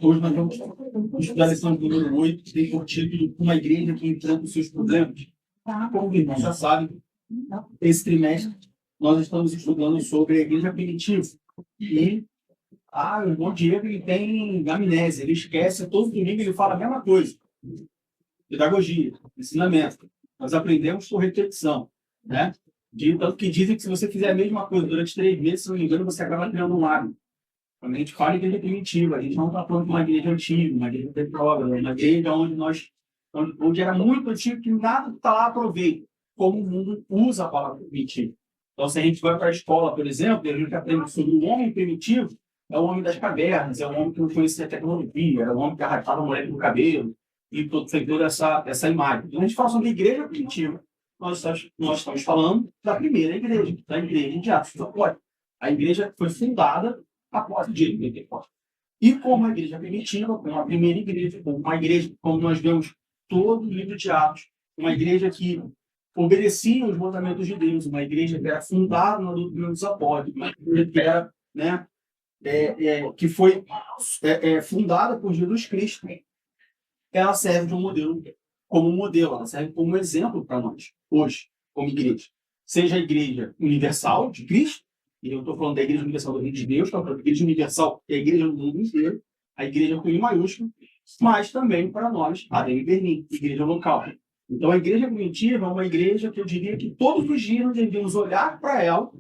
Hoje nós vamos estudar a lição número 8, que tem por título Uma Igreja que Enfrenta os Seus Problemas. Como você já sabe, esse trimestre nós estamos estudando sobre a igreja primitiva. E o irmão Diego ele tem amnésia, ele esquece, todo domingo ele fala a mesma coisa. Pedagogia, ensinamento. Nós aprendemos por repetição, né? Tanto que dizem que se você fizer a mesma coisa durante 3 meses, se não me engano, você acaba criando um hábito. Quando a gente fala em igreja primitiva, a gente não está falando de uma igreja antiga, uma igreja retrógrada, uma igreja onde era muito antigo, que nada está lá aproveita, como o mundo usa a palavra primitiva. Então, se a gente vai para a escola, por exemplo, e a gente aprende sobre o homem primitivo, é o homem das cavernas, é o homem que não conhecia a tecnologia, é o homem que arrastava a mulher no cabelo, e fez toda essa imagem. Então, a gente fala sobre a igreja primitiva. Nós estamos falando da primeira igreja, da igreja de Atos dos Apóstolos. A igreja foi fundada após o dia de Pentecostes. E como a igreja primitiva, como a primeira igreja, como uma igreja, como nós vemos todo o livro de Atos, uma igreja que obedecia os mandamentos de Deus, uma igreja que era fundada na doutrina dos apóstolos, uma igreja que era, que foi fundada por Jesus Cristo. Ela serve de um modelo, como modelo, ela serve como exemplo para nós, hoje, como igreja. Seja a igreja universal de Cristo, e eu estou falando da igreja universal do Reino de Deus, estou falando da igreja universal, que é a igreja do mundo inteiro, a igreja com I maiúsculo, mas também para nós, a ADM Berlim, igreja local. Então, a igreja primitiva é uma igreja que eu diria que todos os dias nós devemos olhar para ela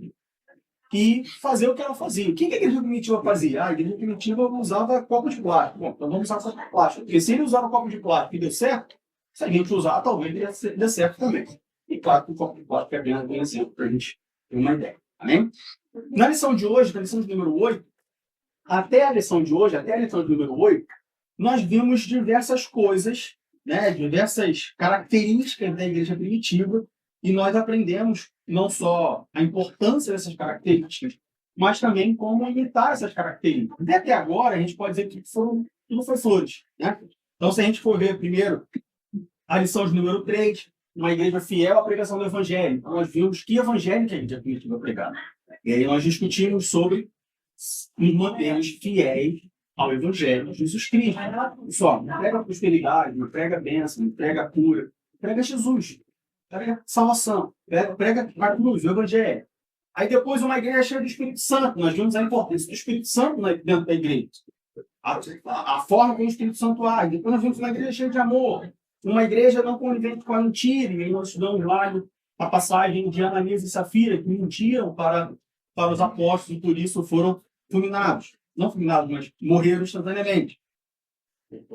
e fazer o que ela fazia. O que a igreja primitiva fazia? A igreja primitiva usava copo de plástico. Bom, então vamos usar copo de plástico. Porque se ele usava copo de plástico e deu certo, se a gente usar, talvez dê certo também. E claro que o copo de plástico é apenas um exemplo para a gente ter uma ideia. Amém? Na lição de hoje, na lição de número 8, até a lição de número 8, nós vimos diversas coisas, diversas características da igreja primitiva, e nós aprendemos não só a importância dessas características, mas também como imitar essas características. Até agora, a gente pode dizer que tudo foi flores. Né? Então, se a gente for ver primeiro a lição de número 3, uma igreja fiel à pregação do evangelho. Então, nós vimos que evangelho que a igreja primitiva pregava. E aí nós discutimos sobre os modelos fiéis ao evangelho de Jesus Cristo. Só, não prega prosperidade, não prega bênção, não prega cura, prega Jesus, prega salvação, prega a cruz, o evangelho. Aí depois uma igreja cheia do Espírito Santo. Nós vimos a importância do Espírito Santo dentro da igreja. A forma como o Espírito Santo age. Depois nós vimos uma igreja cheia de amor. Uma igreja não conivente com a mentira. E nós estudamos lá a passagem de Ananias e Safira, que mentiram para os apóstolos e por isso foram fulminados. Não fulminados, mas morreram instantaneamente.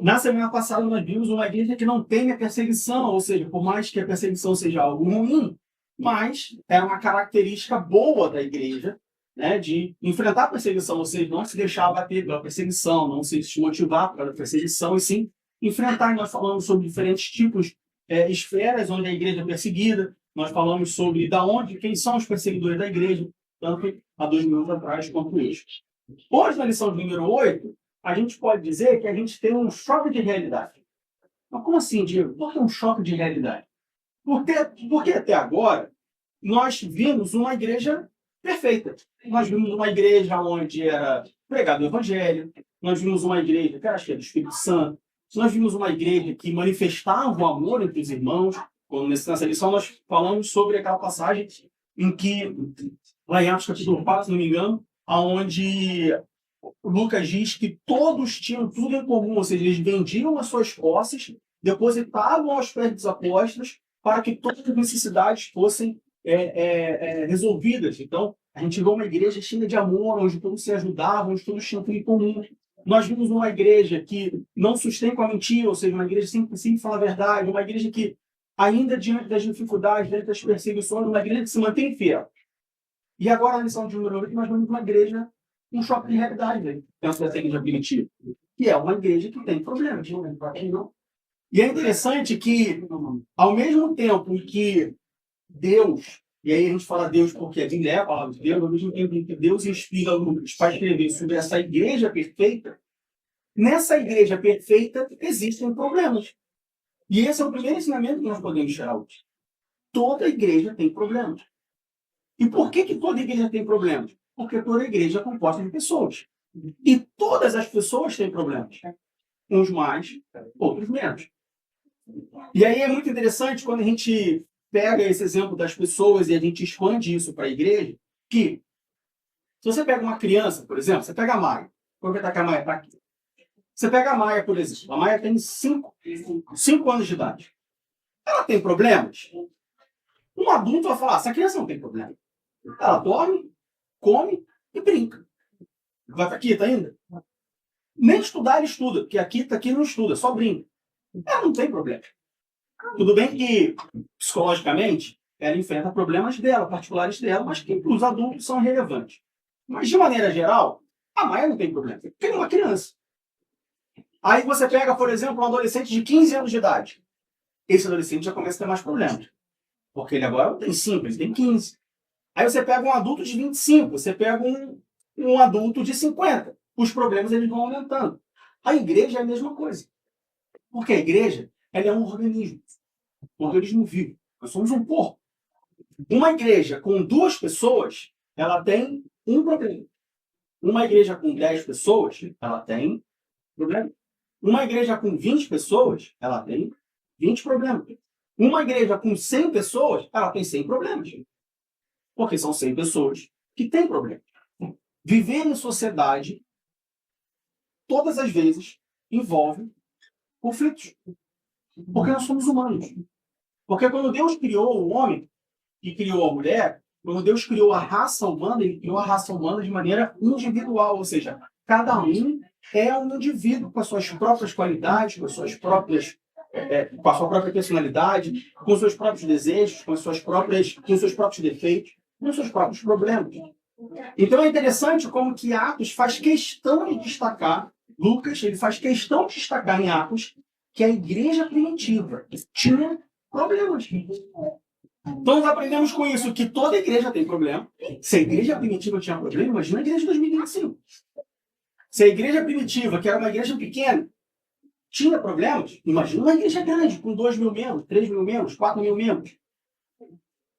Na semana passada nós vimos uma igreja que não teme a perseguição, ou seja, por mais que a perseguição seja algo ruim, mas é uma característica boa da igreja, de enfrentar a perseguição, ou seja, não se deixar abater pela perseguição, não se desmotivar pela perseguição, e sim enfrentar. Nós falamos sobre diferentes tipos, esferas onde a igreja é perseguida, nós falamos sobre quem são os perseguidores da igreja, tanto há 2 minutos atrás quanto hoje. Hoje, na lição número 8, a gente pode dizer que a gente tem um choque de realidade. Mas como assim, Diego? Por que um choque de realidade? Porque até agora nós vimos uma igreja perfeita. Nós vimos uma igreja onde era pregado o evangelho, nós vimos uma igreja que era cheia do Espírito Santo, nós vimos uma igreja que manifestava o amor entre os irmãos. Nessa lição nós falamos sobre aquela passagem em que, lá em Atos capítulo 4, se não me engano, onde Lucas diz que todos tinham tudo em comum, ou seja, eles vendiam as suas posses, depositavam aos pés dos apóstolos para que todas as necessidades fossem resolvidas. Então, a gente vê uma igreja cheia de amor, onde todos se ajudavam, onde todos tinham tudo em comum. Nós vimos uma igreja que não sustém com a mentira, ou seja, uma igreja que sempre fala a verdade, uma igreja que, ainda diante das dificuldades, diante das perseguições, uma igreja que se mantém fiel. E agora, na lição de número 8, nós vemos uma igreja, um choque de realidade, dentro dessa igreja primitiva, que é uma igreja que tem problemas. E é interessante que, ao mesmo tempo que Deus, e aí a gente fala Deus porque a Bíblia é a palavra de Deus, ao mesmo tempo que Deus inspira Lucas para escrever sobre essa igreja perfeita, nessa igreja perfeita existem problemas. E esse é o primeiro ensinamento que nós podemos tirar hoje. Toda igreja tem problemas. E por que toda igreja tem problemas? Porque toda igreja é composta de pessoas. E todas as pessoas têm problemas. Uns mais, outros menos. E aí é muito interessante quando a gente pega esse exemplo das pessoas e a gente expande isso para a igreja, que se você pega uma criança, por exemplo, você pega a Maia. Vou aproveitar que a Maia está aqui. Você pega a Maia, por exemplo. A Maia tem 5 anos de idade. Ela tem problemas? Um adulto vai falar, essa criança não tem problema. Ela dorme, come e brinca. Vai para a Kita ainda? Nem estudar ele estuda, porque a Kita aqui não estuda, só brinca. Ela não tem problema. Tudo bem que, psicologicamente, ela enfrenta problemas dela, particulares dela, mas que para os adultos são relevantes. Mas, de maneira geral, a Maia não tem problema, porque é uma criança. Aí você pega, por exemplo, um adolescente de 15 anos de idade. Esse adolescente já começa a ter mais problemas. Porque ele agora não tem 5, ele tem 15. Aí você pega um adulto de 25, você pega um adulto de 50. Os problemas eles vão aumentando. A igreja é a mesma coisa. Porque a igreja ela é um organismo vivo. Nós somos um corpo. Uma igreja com 2 pessoas, ela tem um problema. Uma igreja com 10 pessoas, ela tem problema. Uma igreja com 20 pessoas, ela tem 20 problemas. Uma igreja com 100 pessoas, ela tem 100 problemas. Porque são 100 pessoas que têm problemas. Viver em sociedade, todas as vezes, envolve conflitos. Porque nós somos humanos. Porque quando Deus criou o homem e criou a mulher, quando Deus criou a raça humana, ele criou a raça humana de maneira individual. Ou seja, cada um é um indivíduo com as suas próprias qualidades, com as suas próprias com a sua própria personalidade, com os seus próprios desejos, com os seus próprios defeitos, com os seus próprios problemas. Então é interessante como que Atos faz questão de destacar, Lucas ele faz questão de destacar em Atos que a igreja primitiva tinha problemas. Então nós aprendemos com isso que toda igreja tem problema. Se a igreja primitiva tinha problema, imagina a igreja de 2025. Se a igreja primitiva, que era uma igreja pequena, tinha problemas, imagina uma igreja grande, com 2 mil membros, 3 mil membros, 4 mil membros.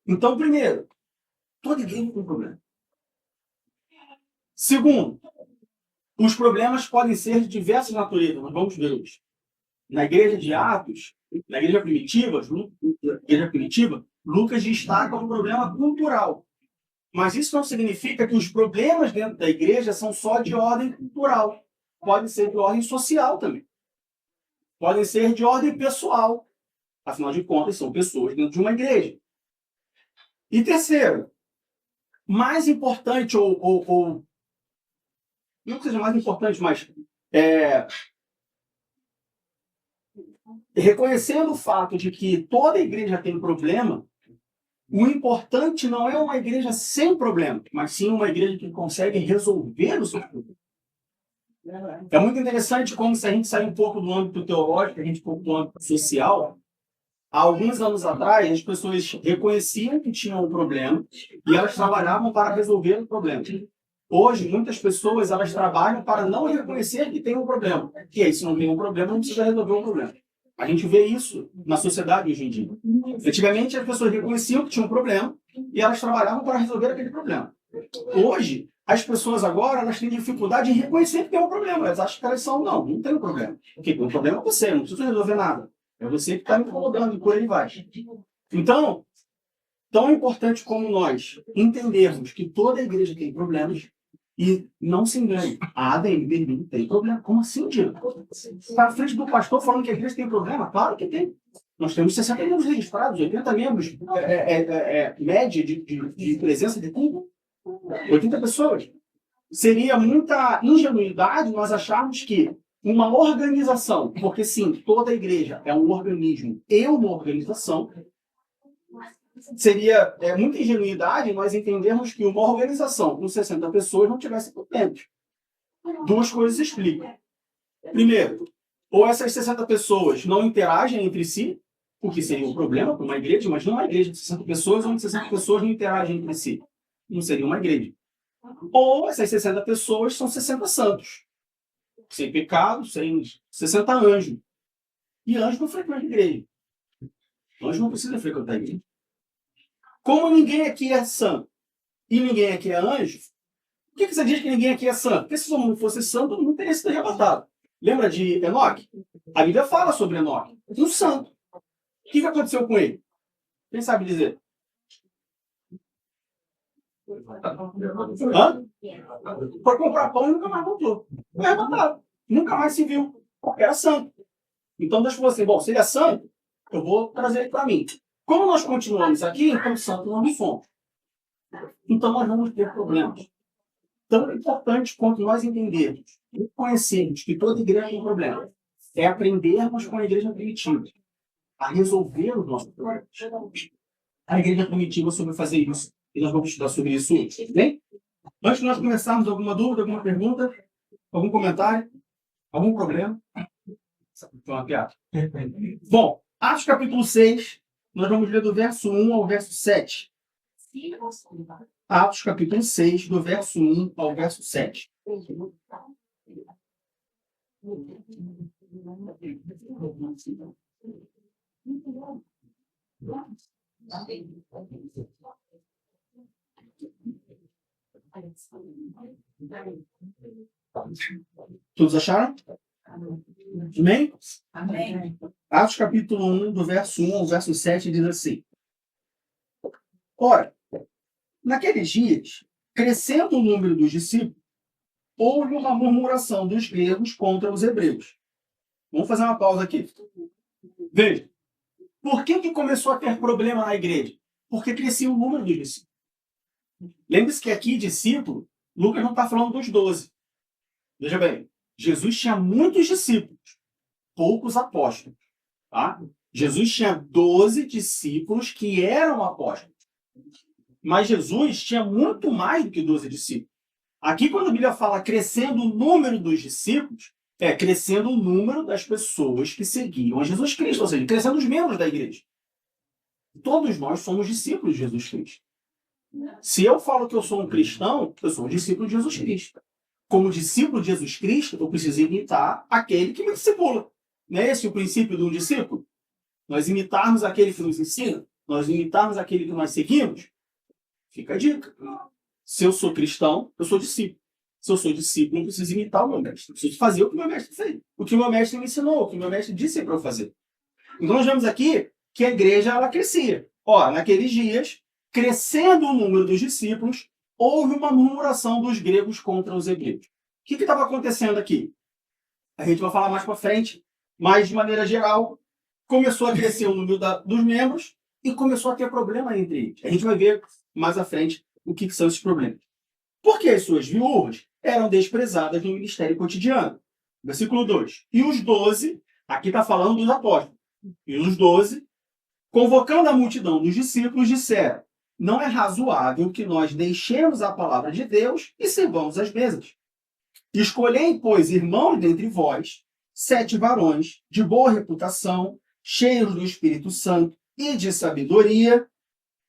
Então, primeiro, toda igreja tem problema. Segundo, os problemas podem ser de diversas naturezas, nós vamos ver hoje. Na igreja de Atos, na igreja primitiva, Lucas destaca um problema cultural. Mas isso não significa que os problemas dentro da igreja são só de ordem cultural. Podem ser de ordem social também. Podem ser de ordem pessoal. Afinal de contas, são pessoas dentro de uma igreja. E terceiro, mais importante, ou não que seja mais importante, mas reconhecendo o fato de que toda igreja tem problema, o importante não é uma igreja sem problema, mas sim uma igreja que consegue resolver os seus problemas. É muito interessante como, se a gente sair um pouco do âmbito teológico, a gente um pouco do âmbito social, há alguns anos atrás, as pessoas reconheciam que tinham um problema e elas trabalhavam para resolver o problema. Hoje, muitas pessoas elas trabalham para não reconhecer que tem um problema. E aí, se não tem um problema, não precisa resolver o problema. A gente vê isso na sociedade hoje em dia. Antigamente, as pessoas reconheciam que tinha um problema e elas trabalhavam para resolver aquele problema. Hoje, as pessoas agora elas têm dificuldade em reconhecer que tem um problema. Elas acham que elas são, não tem um problema. Porque o problema é você, não precisa resolver nada. É você que está me incomodando e por aí vai. Então, tão importante como nós entendermos que toda igreja tem problemas, e não se engane, a ADM Berlim tem problema. Como assim, Diego? Está à frente do pastor falando que a igreja tem problema? Claro que tem. Nós temos 60 membros registrados, 80 membros, média de presença de culto. 80 pessoas. Seria muita ingenuidade nós acharmos que uma organização, porque sim, toda igreja é um organismo e uma organização, seria muita ingenuidade nós entendermos que uma organização com 60 pessoas não tivesse problemas. 2 coisas explicam. Primeiro, ou essas 60 pessoas não interagem entre si, o que seria um problema para uma igreja. Imagina uma igreja de 60 pessoas onde 60 pessoas não interagem entre si. Não seria uma igreja. Ou essas 60 pessoas são 60 santos. Sem pecado, sem 60 anjos. E anjo não frequenta a igreja. Anjo não precisa frequentar a igreja. Como ninguém aqui é santo e ninguém aqui é anjo, Por que você diz que ninguém aqui é santo? Porque se todo mundo fosse santo, todo mundo teria sido arrebatado. Lembra de Enoque? A Bíblia fala sobre Enoque, um santo. O que aconteceu com ele? Quem sabe dizer? Hã? Foi comprar pão e nunca mais voltou. Foi arrebatado. Nunca mais se viu. Porque era santo. Então Deus falou assim, bom, se ele é santo, eu vou trazer ele para mim. Como nós continuamos aqui, então santo não somos. Então nós vamos ter problemas. Tão importante quanto nós entendermos e conhecermos que toda igreja tem um problema, é aprendermos com a igreja primitiva a resolver os nossos problemas. A igreja primitiva soube fazer isso. E nós vamos estudar sobre isso hoje. Bem? Antes de nós começarmos, alguma dúvida, alguma pergunta, algum comentário, algum problema? Foi uma piada. Bom, Atos capítulo 6, nós vamos ler do verso 1 ao verso 7. Atos capítulo 6, do verso 1 ao verso 7. Todos acharam? Amém? Amém. Atos capítulo 1, do verso 1 ao verso 7, diz assim. Ora, naqueles dias, crescendo o número dos discípulos, houve uma murmuração dos gregos contra os hebreus. Vamos fazer uma pausa aqui. Veja, por que começou a ter problema na igreja? Porque crescia o número dos discípulos. Lembre-se que aqui, discípulo, Lucas não está falando dos 12. Veja bem, Jesus tinha muitos discípulos, poucos apóstolos. Tá? Jesus tinha 12 discípulos que eram apóstolos. Mas Jesus tinha muito mais do que 12 discípulos. Aqui, quando a Bíblia fala crescendo o número dos discípulos, é crescendo o número das pessoas que seguiam a Jesus Cristo, ou seja, crescendo os membros da igreja. Todos nós somos discípulos de Jesus Cristo. Se eu falo que eu sou um cristão, eu sou um discípulo de Jesus Cristo. Como discípulo de Jesus Cristo, eu preciso imitar aquele que me discipula. Não é esse o princípio de um discípulo? Nós imitarmos aquele que nos ensina, nós imitarmos aquele que nós seguimos. Fica a dica. Se eu sou cristão, eu sou discípulo. Se eu sou discípulo, eu preciso imitar o meu mestre. Eu preciso fazer o que o meu mestre fez. O que o meu mestre me ensinou, o que o meu mestre disse para eu fazer. Então nós vemos aqui que a igreja ela crescia. Ó, naqueles dias, crescendo o número dos discípulos, houve uma murmuração dos gregos contra os hebreus. O que estava acontecendo aqui? A gente vai falar mais para frente, mas de maneira geral, começou a crescer o número dos membros e começou a ter problema entre eles. A gente vai ver mais à frente o que são esses problemas. Porque as suas viúvas eram desprezadas no ministério cotidiano. Versículo 2. E os 12, aqui está falando dos apóstolos, e os 12, convocando a multidão dos discípulos, disseram: não é razoável que nós deixemos a palavra de Deus e servamos as mesas. Escolhei, pois, irmãos dentre vós, 7 varões de boa reputação, cheios do Espírito Santo e de sabedoria.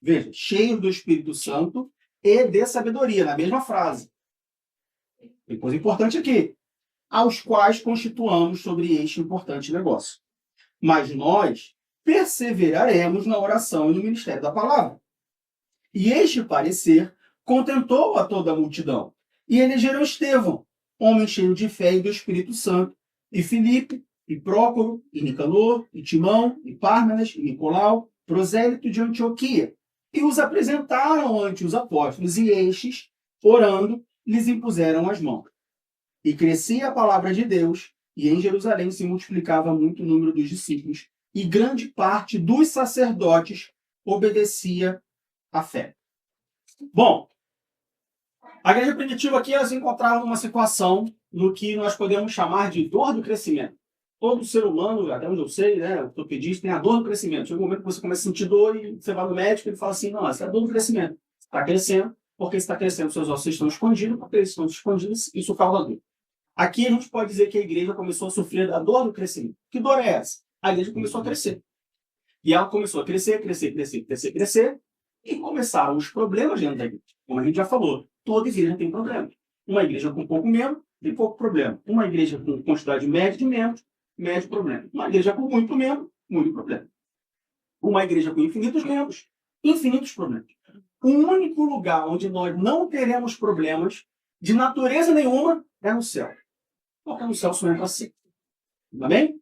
Veja, cheios do Espírito Santo e de sabedoria, na mesma frase. Tem coisa importante aqui. Aos quais constituamos sobre este importante negócio. Mas nós perseveraremos na oração e no ministério da palavra. E este parecer contentou a toda a multidão. E elegeram Estevão, homem cheio de fé e do Espírito Santo, e Filipe, e Prócoro, e Nicanor, e Timão, e Pármenas, e Nicolau, prosélito de Antioquia. E os apresentaram ante os apóstolos, e estes, orando, lhes impuseram as mãos. E crescia a palavra de Deus, e em Jerusalém se multiplicava muito o número dos discípulos, e grande parte dos sacerdotes obedecia à fé. Bom, a igreja primitiva aqui ela se encontrava numa situação no que nós podemos chamar de dor do crescimento. Todo ser humano, até onde eu sei, né, o ortopedista tem a dor do crescimento. Chega um momento que você começa a sentir dor e você vai no médico e ele fala assim, não, essa é a dor do crescimento. Está crescendo, porque está crescendo, seus ossos estão escondidos, porque eles estão escondidos, isso causa dor. Aqui a gente pode dizer que a igreja começou a sofrer da dor do crescimento. Que dor é essa? A igreja começou a crescer. E ela começou a crescer, e começaram os problemas dentro da igreja. Como a gente já falou, toda igreja tem problemas. Uma igreja com pouco membro, tem pouco problema. Uma igreja com quantidade média de membros, médio problema. Uma igreja com muito membro, muito problema. Uma igreja com infinitos membros, infinitos problemas. O único lugar onde nós não teremos problemas de natureza nenhuma, é no céu. Porque no céu só entra assim. Tá bem?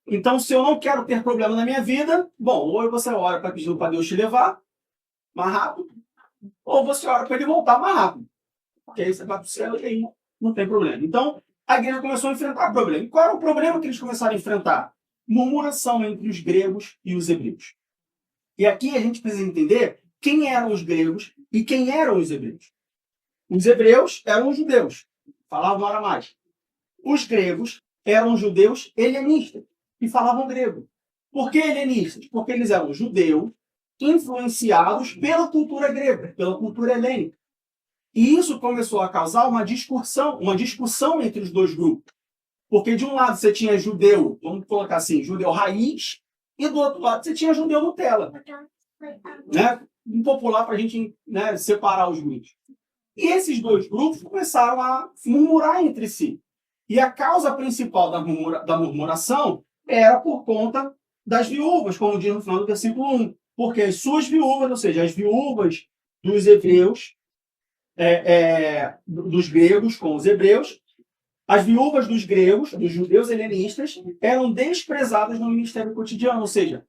Então, se eu não quero ter problema na minha vida, bom, ou você ora para pedir para Deus te levar mais rápido, ou você ora para ele voltar mais rápido. Porque aí você vai para o céu e aí não tem problema. Então, a igreja começou a enfrentar problema. E qual era o problema que eles começaram a enfrentar? Murmuração entre os gregos e os hebreus. E aqui a gente precisa entender quem eram os gregos e quem eram os hebreus. Os hebreus eram os judeus, falavam aramaico. Os gregos eram judeus helenistas, que falavam grego. Por que helenistas? Porque eles eram judeus influenciados pela cultura grega, pela cultura helênica. E isso começou a causar uma discussão entre os dois grupos. Porque de um lado você tinha judeu, vamos colocar assim, judeu raiz, e do outro lado você tinha judeu Nutella. Né? Popular para a gente, né, separar os grupos. E esses dois grupos começaram a murmurar entre si. E a causa principal da murmuração era por conta das viúvas, como diz no final do versículo 1. Porque as suas viúvas, ou seja, as viúvas dos hebreus, dos gregos com os hebreus, as viúvas dos gregos, dos judeus helenistas, eram desprezadas no ministério cotidiano, ou seja,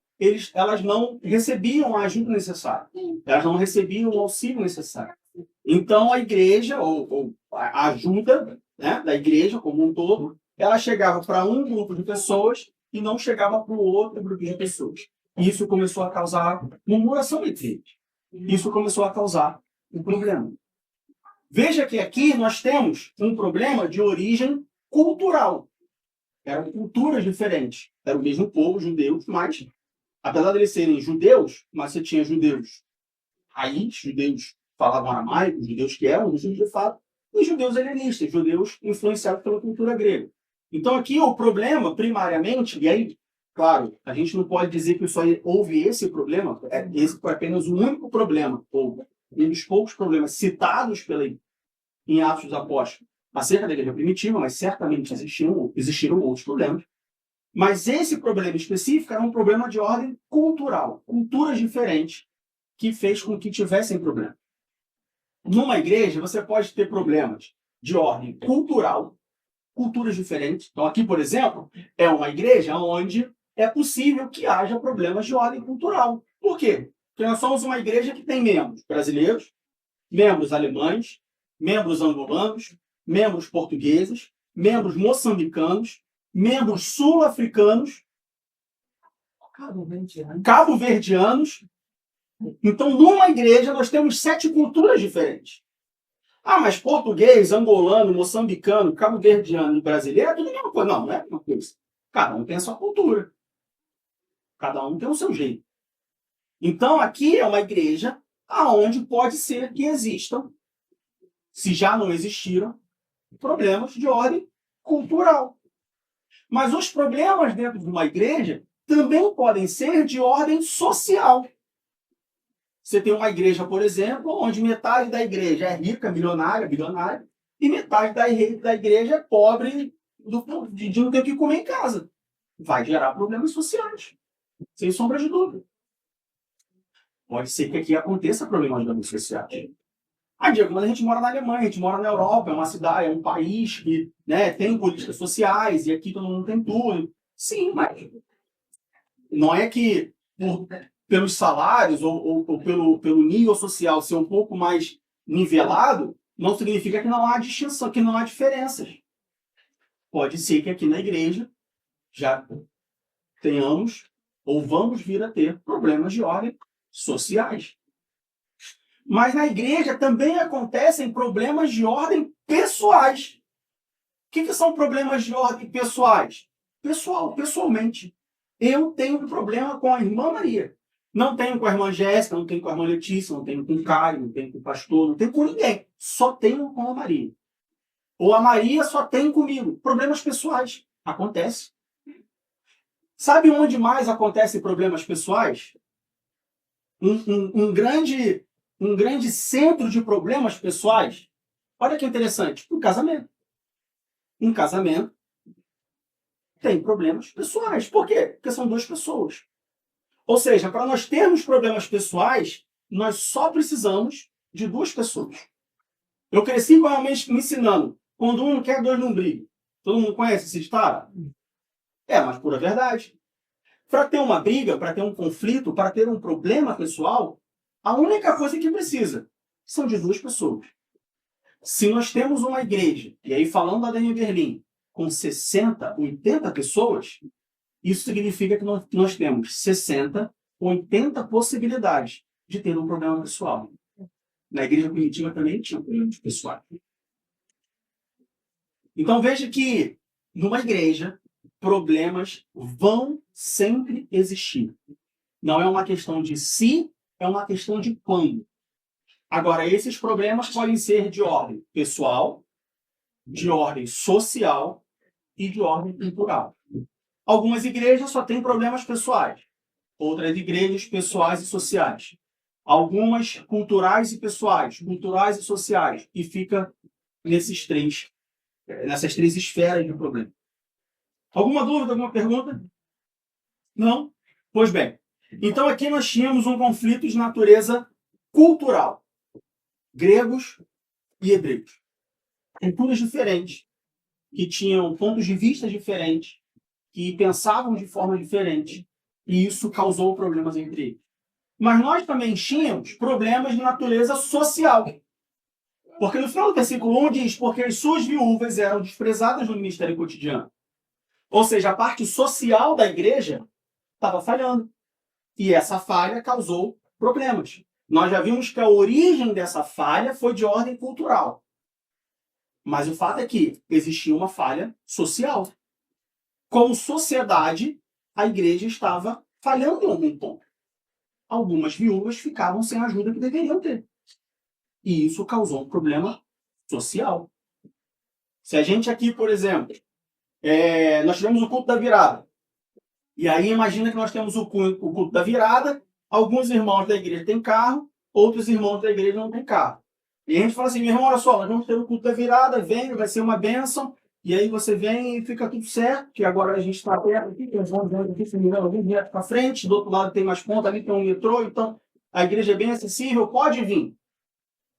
elas não recebiam a ajuda necessária, elas não recebiam o auxílio necessário. Então a igreja, ou a ajuda, né, da igreja como um todo, ela chegava para um grupo de pessoas e não chegava para o outro grupo de pessoas. Isso começou a causar murmuração entre eles. Isso começou a causar um problema. Veja que aqui nós temos um problema de origem cultural. Eram culturas diferentes. Era o mesmo povo, judeus, mas, apesar de eles serem judeus, mas você tinha judeus raiz, judeus que falavam aramaico, judeus que eram judeus de fato, e judeus helenistas, judeus influenciados pela cultura grega. Então aqui o problema, primariamente, e aí, claro, a gente não pode dizer que só houve esse problema, esse foi apenas o único problema, ou um dos poucos problemas citados em Atos dos Apóstolos acerca da igreja primitiva, mas certamente existiram outros problemas. Mas esse problema específico era um problema de ordem cultural, culturas diferentes, que fez com que tivessem problema. Numa igreja, você pode ter problemas de ordem cultural, culturas diferentes. Então, aqui, por exemplo, é uma igreja onde é possível que haja problemas de ordem cultural. Por quê? Porque nós somos uma igreja que tem membros brasileiros, membros alemães, membros angolanos, membros portugueses, membros moçambicanos, membros sul-africanos, cabo-verdianos. Então, numa igreja, nós temos 7 culturas diferentes. Ah, mas português, angolano, moçambicano, cabo-verdiano e brasileiro é tudo a mesma coisa. Não, não é a mesma coisa. Cada um tem a sua cultura. Cada um tem o seu jeito. Então, aqui é uma igreja aonde pode ser que existam, se já não existiram, problemas de ordem cultural. Mas os problemas dentro de uma igreja também podem ser de ordem social. Você tem uma igreja, por exemplo, onde metade da igreja é rica, milionária, bilionária, e metade da igreja é pobre de não ter o que comer em casa. Vai gerar problemas sociais, sem sombra de dúvida. Pode ser que aqui aconteça problemas sociais. Diego, mas a gente mora na Alemanha, a gente mora na Europa, é uma cidade, é um país que, né, tem políticas sociais e aqui todo mundo tem tudo. Sim, mas não é que pelos salários ou pelo nível social ser um pouco mais nivelado, não significa que não há distinção, que não há diferenças. Pode ser que aqui na igreja já tenhamos ou vamos vir a ter problemas de ordem sociais. Mas na igreja também acontecem problemas de ordem pessoais. O que são problemas de ordem pessoais? Pessoalmente. Eu tenho um problema com a irmã Maria. Não tenho com a irmã Jéssica, não tenho com a irmã Letícia, não tenho com o Caio, não tenho com o pastor, não tenho com ninguém. Só tenho com a Maria. Ou a Maria só tem comigo. Problemas pessoais. Acontece. Sabe onde mais acontecem problemas pessoais? Um grande centro de problemas pessoais. Olha que interessante. Um casamento. Um casamento tem problemas pessoais. Por quê? Porque são 2 pessoas. Ou seja, para nós termos problemas pessoais, nós só precisamos de 2 pessoas. Eu cresci com a mãe me ensinando, quando um não quer, dois não brigam. Todo mundo conhece esse ditado? É, mas pura verdade. Para ter uma briga, para ter um conflito, para ter um problema pessoal, a única coisa que precisa são de duas pessoas. Se nós temos uma igreja, e aí falando da Daniel Berlim, com 60, 80 pessoas, isso significa que nós temos 60, 80 possibilidades de ter um problema pessoal. Na igreja primitiva também tinha problemas pessoais. Então veja que numa igreja, problemas vão sempre existir. Não é uma questão de se, é uma questão de quando. Agora, esses problemas podem ser de ordem pessoal, de ordem social e de ordem cultural. Algumas igrejas só têm problemas pessoais, outras igrejas pessoais e sociais. Algumas culturais e pessoais, culturais e sociais, e fica nessas três esferas de problema. Alguma dúvida, alguma pergunta? Não? Pois bem. Então aqui nós tínhamos um conflito de natureza cultural. Gregos e hebreus. Culturas diferentes, que tinham pontos de vista diferentes, que pensavam de forma diferente, e isso causou problemas entre eles. Mas nós também tínhamos problemas de natureza social. Porque no final do versículo 1 diz, porque as suas viúvas eram desprezadas no ministério cotidiano. Ou seja, a parte social da igreja estava falhando. E essa falha causou problemas. Nós já vimos que a origem dessa falha foi de ordem cultural. Mas o fato é que existia uma falha social. Como sociedade, a igreja estava falhando em algum ponto. Algumas viúvas ficavam sem a ajuda que deveriam ter. E isso causou um problema social. Se a gente aqui, por exemplo, nós tivemos o culto da virada. E aí imagina que nós temos o culto da virada, alguns irmãos da igreja têm carro, outros irmãos da igreja não têm carro. E a gente fala assim, meu irmão, olha só, nós vamos ter o culto da virada, vem, vai ser uma bênção, e aí você vem e fica tudo certo, que agora a gente está perto aqui, tem uns bons aqui, se não me engano, alguém direto para frente, do outro lado tem mais ponta, ali tem um metrô, então a igreja é bem acessível, pode vir.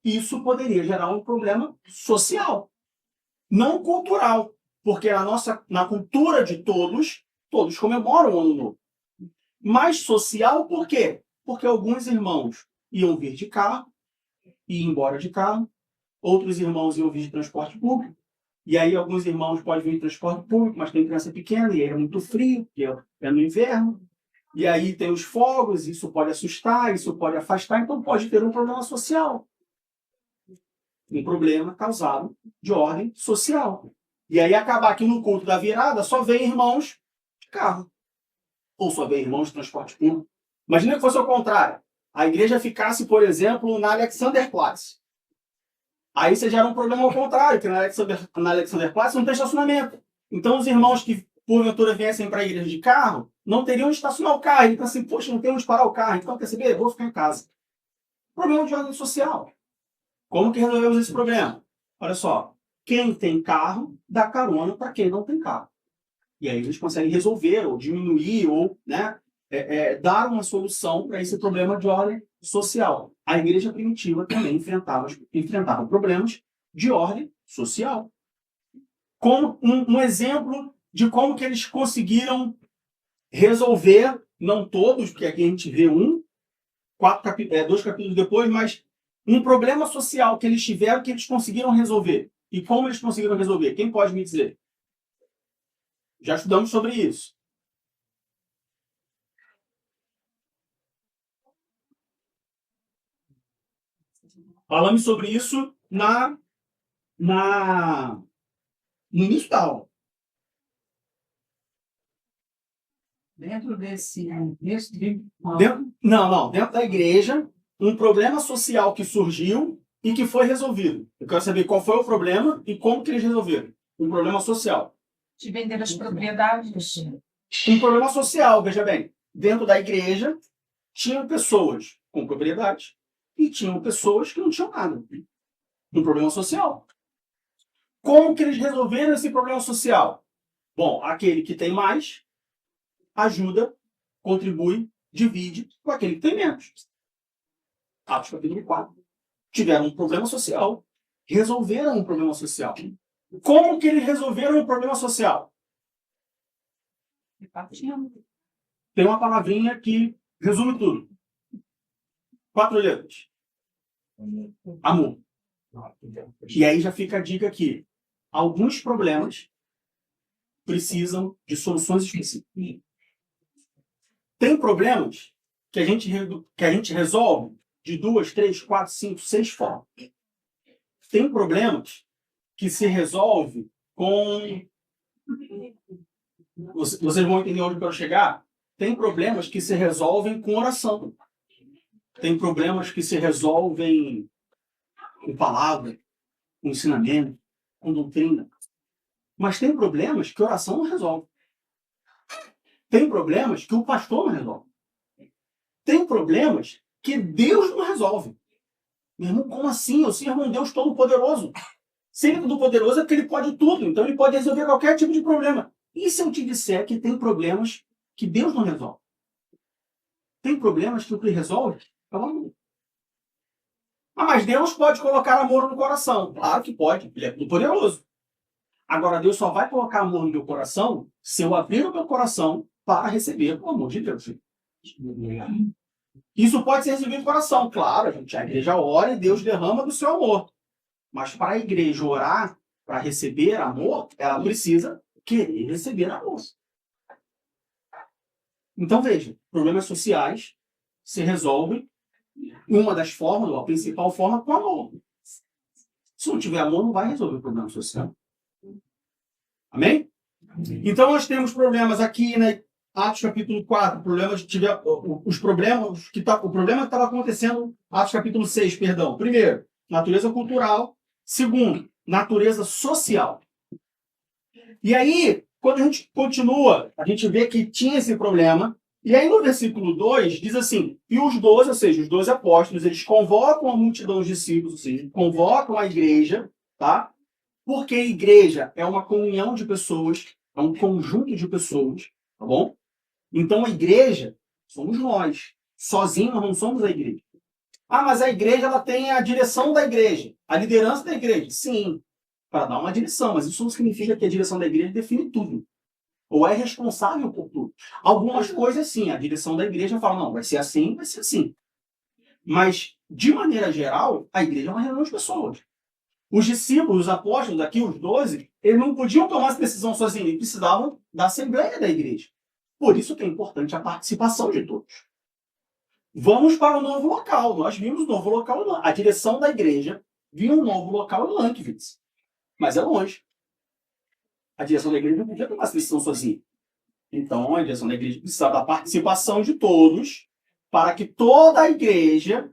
Isso poderia gerar um problema social, não cultural, porque na cultura de todos comemoram o Ano Novo. Mas social por quê? Porque alguns irmãos iam vir de carro, e ir embora de carro, outros irmãos iam vir de transporte público, e aí alguns irmãos podem vir de transporte público, mas tem criança pequena, e aí é muito frio, porque é no inverno, e aí tem os fogos, isso pode assustar, isso pode afastar, então pode ter um problema social. Um problema causado de ordem social. E aí acabar que no culto da virada só vem irmãos de carro. Ou só vem irmãos de transporte público. Imagina que fosse ao contrário. A igreja ficasse, por exemplo, na Alexanderplatz. Aí você gera um problema ao contrário, que na Alexanderplatz não tem estacionamento. Então os irmãos que porventura viessem para a igreja de carro não teriam onde estacionar o carro. Então assim, poxa, não tem onde parar o carro. Então quer saber? Vou ficar em casa. Problema de ordem social. Como que resolvemos esse problema? Olha só, quem tem carro dá carona para quem não tem carro. E aí eles conseguem resolver, ou diminuir, ou dar uma solução para esse problema de ordem social. A igreja primitiva também enfrentava problemas de ordem social. Como um exemplo de como que eles conseguiram resolver, não todos, porque aqui a gente vê dois capítulos depois, mas um problema social que eles tiveram que eles conseguiram resolver. E como eles conseguiram resolver? Quem pode me dizer? Já estudamos sobre isso. Falamos sobre isso no início da aula. Dentro desse texto bíblico? Dentro da igreja, um problema social que surgiu e que foi resolvido. Eu quero saber qual foi o problema e como que eles resolveram. Um problema social. De vender as propriedades. Um problema social, veja bem. Dentro da igreja, tinham pessoas com propriedade e tinham pessoas que não tinham nada. Um problema social. Como que eles resolveram esse problema social? Bom, aquele que tem mais ajuda, contribui, divide com aquele que tem menos. Atos capítulo 4. Tiveram um problema social resolveram um problema social. Como que eles resolveram um problema social? Repartindo. Tem uma palavrinha que resume tudo. 4 letras. Amor. E aí já fica a dica que alguns problemas precisam de soluções específicas. Tem problemas que a gente resolve de 2, 3, 4, 5, 6 formas. Tem problemas que se resolve com... Vocês vão entender onde eu quero chegar. Tem problemas que se resolvem com oração. Tem problemas que se resolvem com palavra, com ensinamento, com doutrina. Mas tem problemas que a oração não resolve. Tem problemas que o pastor não resolve. Tem problemas que Deus não resolve. Meu irmão, como assim? Eu sirvo um Deus Todo-Poderoso. Se ele é Todo-Poderoso é porque ele pode tudo. Então ele pode resolver qualquer tipo de problema. E se eu te disser que tem problemas que Deus não resolve? Tem problemas que o que resolve é o amor. Mas Deus pode colocar amor no coração. Claro que pode. Ele é Todo-Poderoso. Agora, Deus só vai colocar amor no meu coração se eu abrir o meu coração para receber o amor de Deus. Isso pode ser recebido no coração. Claro, a igreja ora e Deus derrama do seu amor. Mas para a igreja orar, para receber amor, ela precisa querer receber amor. Então, veja, problemas sociais se resolvem, uma das formas, ou a principal forma, com amor. Se não tiver amor, não vai resolver o problema social. Amém? Então, nós temos problemas aqui, né? Atos capítulo 4, os problemas o problema que estava acontecendo, Atos capítulo 6, perdão. Primeiro, natureza cultural. Segundo, natureza social. E aí, quando a gente continua, a gente vê que tinha esse problema. E aí no versículo 2 diz assim, e os 12, ou seja, os 12 apóstolos, eles convocam a multidão dos discípulos, ou seja, convocam a igreja, tá? Porque a igreja é uma comunhão de pessoas, é um conjunto de pessoas, tá bom? Então a igreja somos nós. Sozinhos nós não somos a igreja. Mas a igreja ela tem a direção da igreja, a liderança da igreja. Sim, para dar uma direção, mas isso não significa que a direção da igreja define tudo. Ou é responsável por tudo. Algumas coisas sim, a direção da igreja fala, não, vai ser assim, vai ser assim. Mas, de maneira geral, a igreja é uma reunião de pessoas. Os discípulos, os apóstolos, aqui os 12, eles não podiam tomar essa decisão sozinhos, eles precisavam da assembleia da igreja. Por isso que é importante a participação de todos. Vamos para o novo local. Nós vimos o novo local. A direção da igreja viu um novo local em Lankwitz. Mas é longe. A direção da igreja não podia tomar essa decisão sozinha. Então, a direção da igreja precisa da participação de todos para que toda a igreja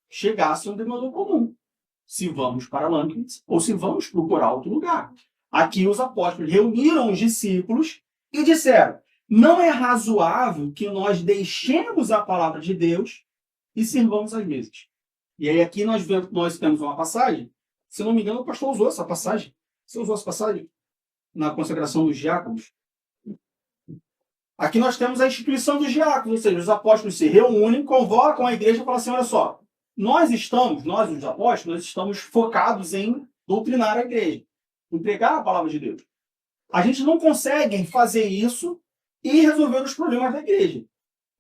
chegasse a um denominador comum. Se vamos para Lankwitz ou se vamos procurar outro lugar. Aqui os apóstolos reuniram os discípulos e disseram, não é razoável que nós deixemos a palavra de Deus e sirvamos às mesas. E aí aqui nós temos uma passagem, se não me engano o pastor usou essa passagem. Você usou essa passagem? Na consagração dos diáconos. Aqui nós temos a instituição dos diáconos, ou seja, os apóstolos se reúnem, convocam a igreja e falam assim, olha só, nós os apóstolos, estamos focados em doutrinar a igreja, em pregar a palavra de Deus. A gente não consegue fazer isso e resolver os problemas da igreja.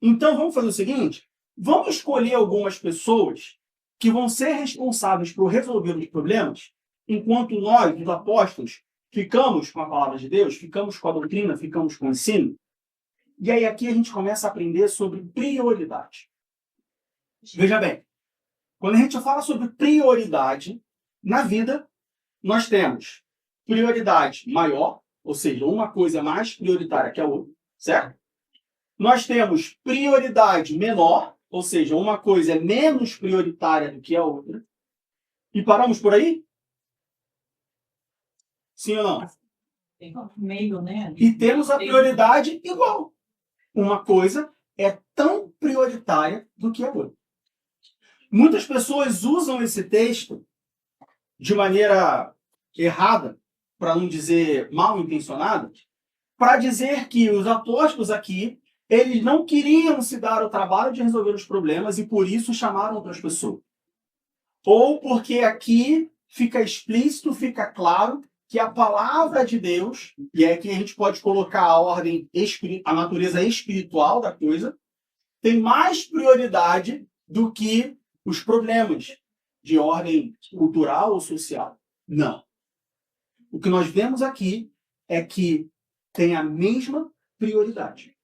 Então vamos fazer o seguinte, vamos escolher algumas pessoas que vão ser responsáveis por resolver os problemas, enquanto nós, os apóstolos, ficamos com a palavra de Deus, ficamos com a doutrina, ficamos com o ensino. E aí aqui a gente começa a aprender sobre prioridade. Veja bem, quando a gente fala sobre prioridade, na vida, nós temos prioridade maior, ou seja, uma coisa mais prioritária que a outra, certo? Nós temos prioridade menor, ou seja, uma coisa é menos prioritária do que a outra. E paramos por aí? Sim ou não? Meio, né? E temos a prioridade igual. Uma coisa é tão prioritária do que a outra. Muitas pessoas usam esse texto de maneira errada, para não dizer mal intencionada, para dizer que os apóstolos aqui, eles não queriam se dar o trabalho de resolver os problemas e por isso chamaram outras pessoas. Ou porque aqui fica explícito, fica claro que a palavra de Deus, e é que a gente pode colocar a ordem, a natureza espiritual da coisa, tem mais prioridade do que os problemas de ordem cultural ou social. Não. O que nós vemos aqui é que tem a mesma prioridade.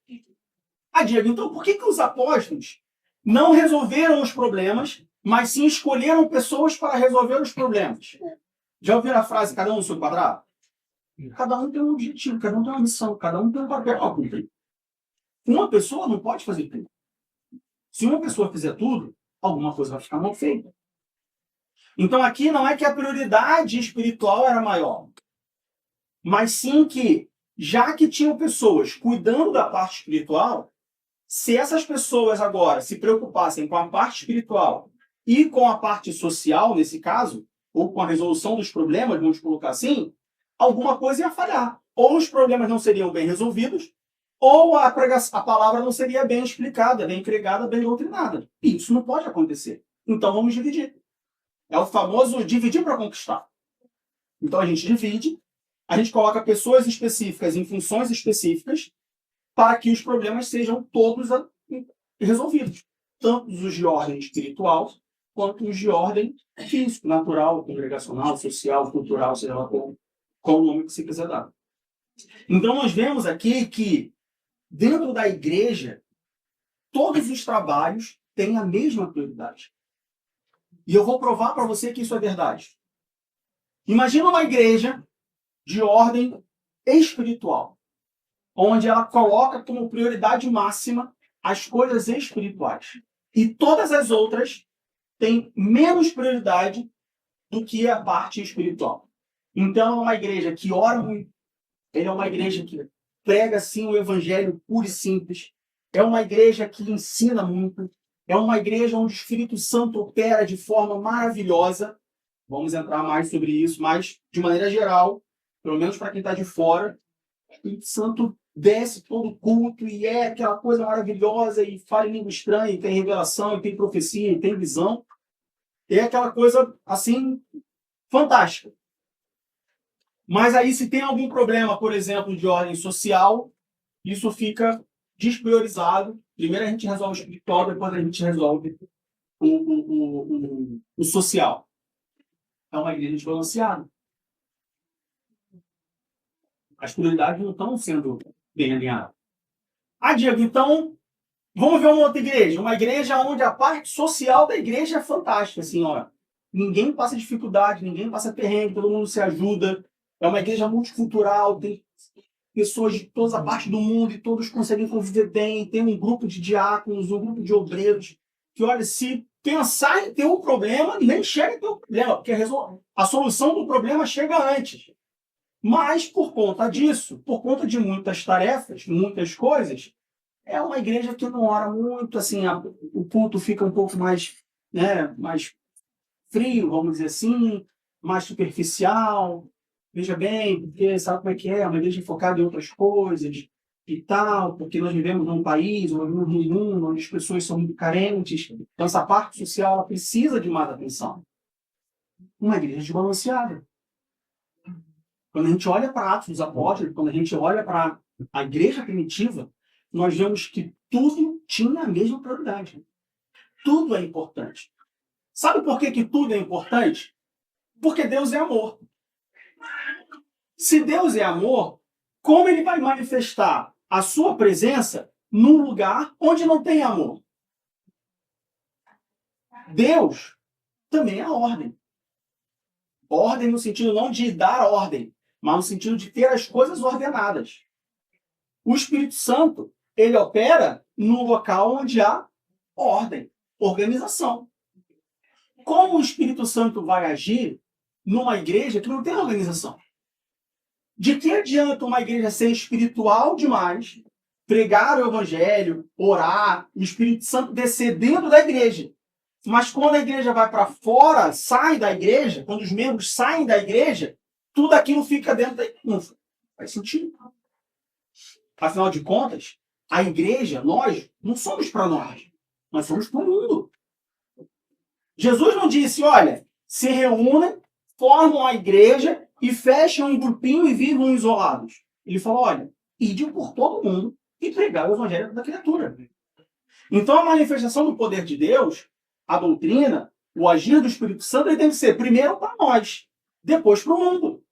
Diego, então por que os apóstolos não resolveram os problemas, mas sim escolheram pessoas para resolver os problemas? Já ouviram a frase, cada um no seu quadrado? Cada um tem um objetivo, cada um tem uma missão, cada um tem um papel a cumprir. Uma pessoa não pode fazer tudo. Se uma pessoa fizer tudo, alguma coisa vai ficar mal feita. Então aqui não é que a prioridade espiritual era maior, mas sim que, já que tinham pessoas cuidando da parte espiritual, se essas pessoas agora se preocupassem com a parte espiritual e com a parte social, nesse caso, ou com a resolução dos problemas, vamos colocar assim, alguma coisa ia falhar. Ou os problemas não seriam bem resolvidos, ou a palavra não seria bem explicada, bem pregada, bem doutrinada. E isso não pode acontecer. Então vamos dividir. É o famoso dividir para conquistar. Então a gente divide, a gente coloca pessoas específicas em funções específicas para que os problemas sejam todos resolvidos. Tanto os de ordem espiritual, quanto os de ordem física, natural, congregacional, social, cultural, seja lá qual o nome que você quiser dar. Então nós vemos aqui que dentro da igreja, todos os trabalhos têm a mesma prioridade. E eu vou provar para você que isso é verdade. Imagina uma igreja de ordem espiritual, onde ela coloca como prioridade máxima as coisas espirituais. E todas as outras têm menos prioridade do que a parte espiritual. Então, é uma igreja que ora muito, é uma igreja que prega, assim, o evangelho puro e simples, é uma igreja que ensina muito, é uma igreja onde o Espírito Santo opera de forma maravilhosa. Vamos entrar mais sobre isso, mas, de maneira geral, pelo menos para quem está de fora, o Espírito Santo desce todo culto e é aquela coisa maravilhosa e fala em língua estranha, e tem revelação, e tem profecia, e tem visão. É aquela coisa, assim, fantástica. Mas aí, se tem algum problema, por exemplo, de ordem social, isso fica despriorizado. Primeiro a gente resolve o espiritual, depois a gente resolve o social. É uma igreja desbalanceada. As prioridades não estão sendo bem alinhadas. Diego, então, vamos ver uma outra igreja. Uma igreja onde a parte social da igreja é fantástica. Assim, ó, ninguém passa dificuldade, ninguém passa perrengue, todo mundo se ajuda. É uma igreja multicultural, tem pessoas de toda a parte do mundo e todos conseguem conviver bem. Tem um grupo de diáconos, um grupo de obreiros que, olha, se pensar em ter um problema, nem chega a ter um problema, porque a solução do problema chega antes. Mas, por conta disso, por conta de muitas tarefas, muitas coisas, é uma igreja que não ora muito, assim, o culto fica um pouco mais, né, mais frio, vamos dizer assim, mais superficial. Veja bem, porque sabe como é uma igreja focada em outras coisas e tal, porque nós vivemos num país, num mundo onde as pessoas são muito carentes, então essa parte social ela precisa de mais atenção. Uma igreja desbalanceada. Quando a gente olha para Atos dos Apóstolos, quando a gente olha para a igreja primitiva, nós vemos que tudo tinha a mesma prioridade. Tudo é importante. Sabe por que tudo é importante? Porque Deus é amor. Se Deus é amor, como ele vai manifestar a sua presença num lugar onde não tem amor? Deus também é a ordem. Ordem no sentido não de dar ordem, mas no sentido de ter as coisas ordenadas. O Espírito Santo, ele opera no local onde há ordem, organização. Como o Espírito Santo vai agir numa igreja que não tem organização? De que adianta uma igreja ser espiritual demais, pregar o evangelho, orar, o Espírito Santo descer dentro da igreja? Mas quando a igreja vai para fora, sai da igreja, quando os membros saem da igreja, tudo aquilo fica dentro da igreja. Não faz sentido. Afinal de contas, a igreja, nós, não somos para nós somos para o mundo. Jesus não disse, olha, se reúnem, formam a igreja e fecham um grupinho e vivam isolados. Ele falou, olha, ide por todo mundo e pregar o evangelho da criatura. Então a manifestação do poder de Deus, a doutrina, o agir do Espírito Santo, ele deve ser primeiro para nós, depois para o mundo.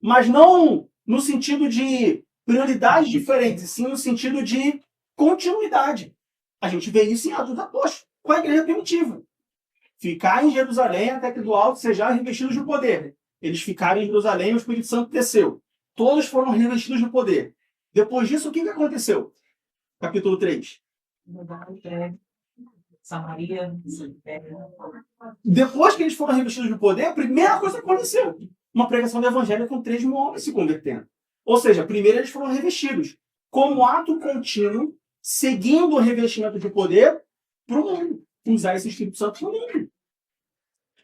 Mas não no sentido de prioridades diferentes, e sim no sentido de continuidade. A gente vê isso em Atos dos Apóstolos, com a igreja primitiva. Ficar em Jerusalém até que do alto sejam revestidos de poder. Eles ficaram em Jerusalém e o Espírito Santo desceu. Todos foram revestidos de poder. Depois disso, o que aconteceu? Capítulo 3. Samaria. Depois que eles foram revestidos de poder, a primeira coisa que aconteceu, uma pregação do evangelho com 3 mil homens se convertendo. Ou seja, primeiro eles foram revestidos, como ato contínuo, seguindo o revestimento de poder para o mundo. Usar esse Espírito Santo para o mundo.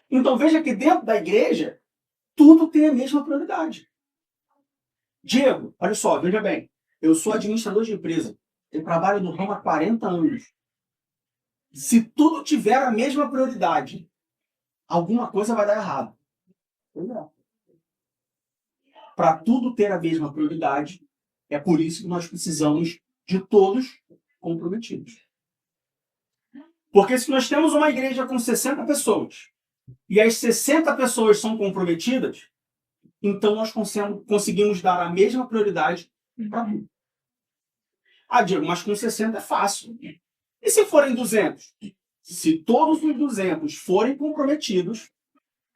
Então veja que dentro da igreja, tudo tem a mesma prioridade. Diego, olha só, veja bem, eu sou administrador de empresa, eu trabalho no ramo há 40 anos. Se tudo tiver a mesma prioridade, alguma coisa vai dar errado. Para tudo ter a mesma prioridade, é por isso que nós precisamos de todos comprometidos. Porque se nós temos uma igreja com 60 pessoas, e as 60 pessoas são comprometidas, então nós conseguimos dar a mesma prioridade para tudo. Ah, Diego, mas com 60 é fácil. E se forem 200? Se todos os 200 forem comprometidos,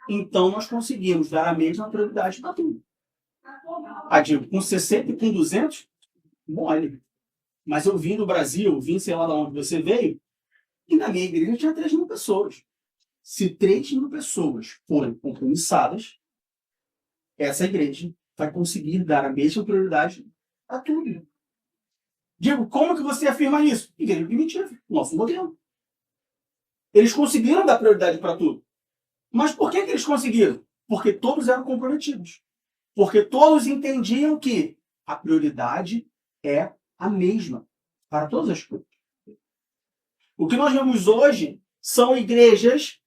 então nós conseguimos dar a mesma prioridade para tudo. Ah, Diego, com 60 e com 200? Mole. Mas eu vim do Brasil, eu vim sei lá de onde você veio, e na minha igreja tinha 3 mil pessoas. Se 3 mil pessoas forem compromissadas, essa igreja vai conseguir dar a mesma prioridade a tudo. Diego, como que você afirma isso? Igreja primitiva, nosso modelo. Eles conseguiram dar prioridade para tudo. Mas por que eles conseguiram? Porque todos eram comprometidos. Porque todos entendiam que a prioridade é a mesma para todas as coisas. O que nós vemos hoje são igrejas,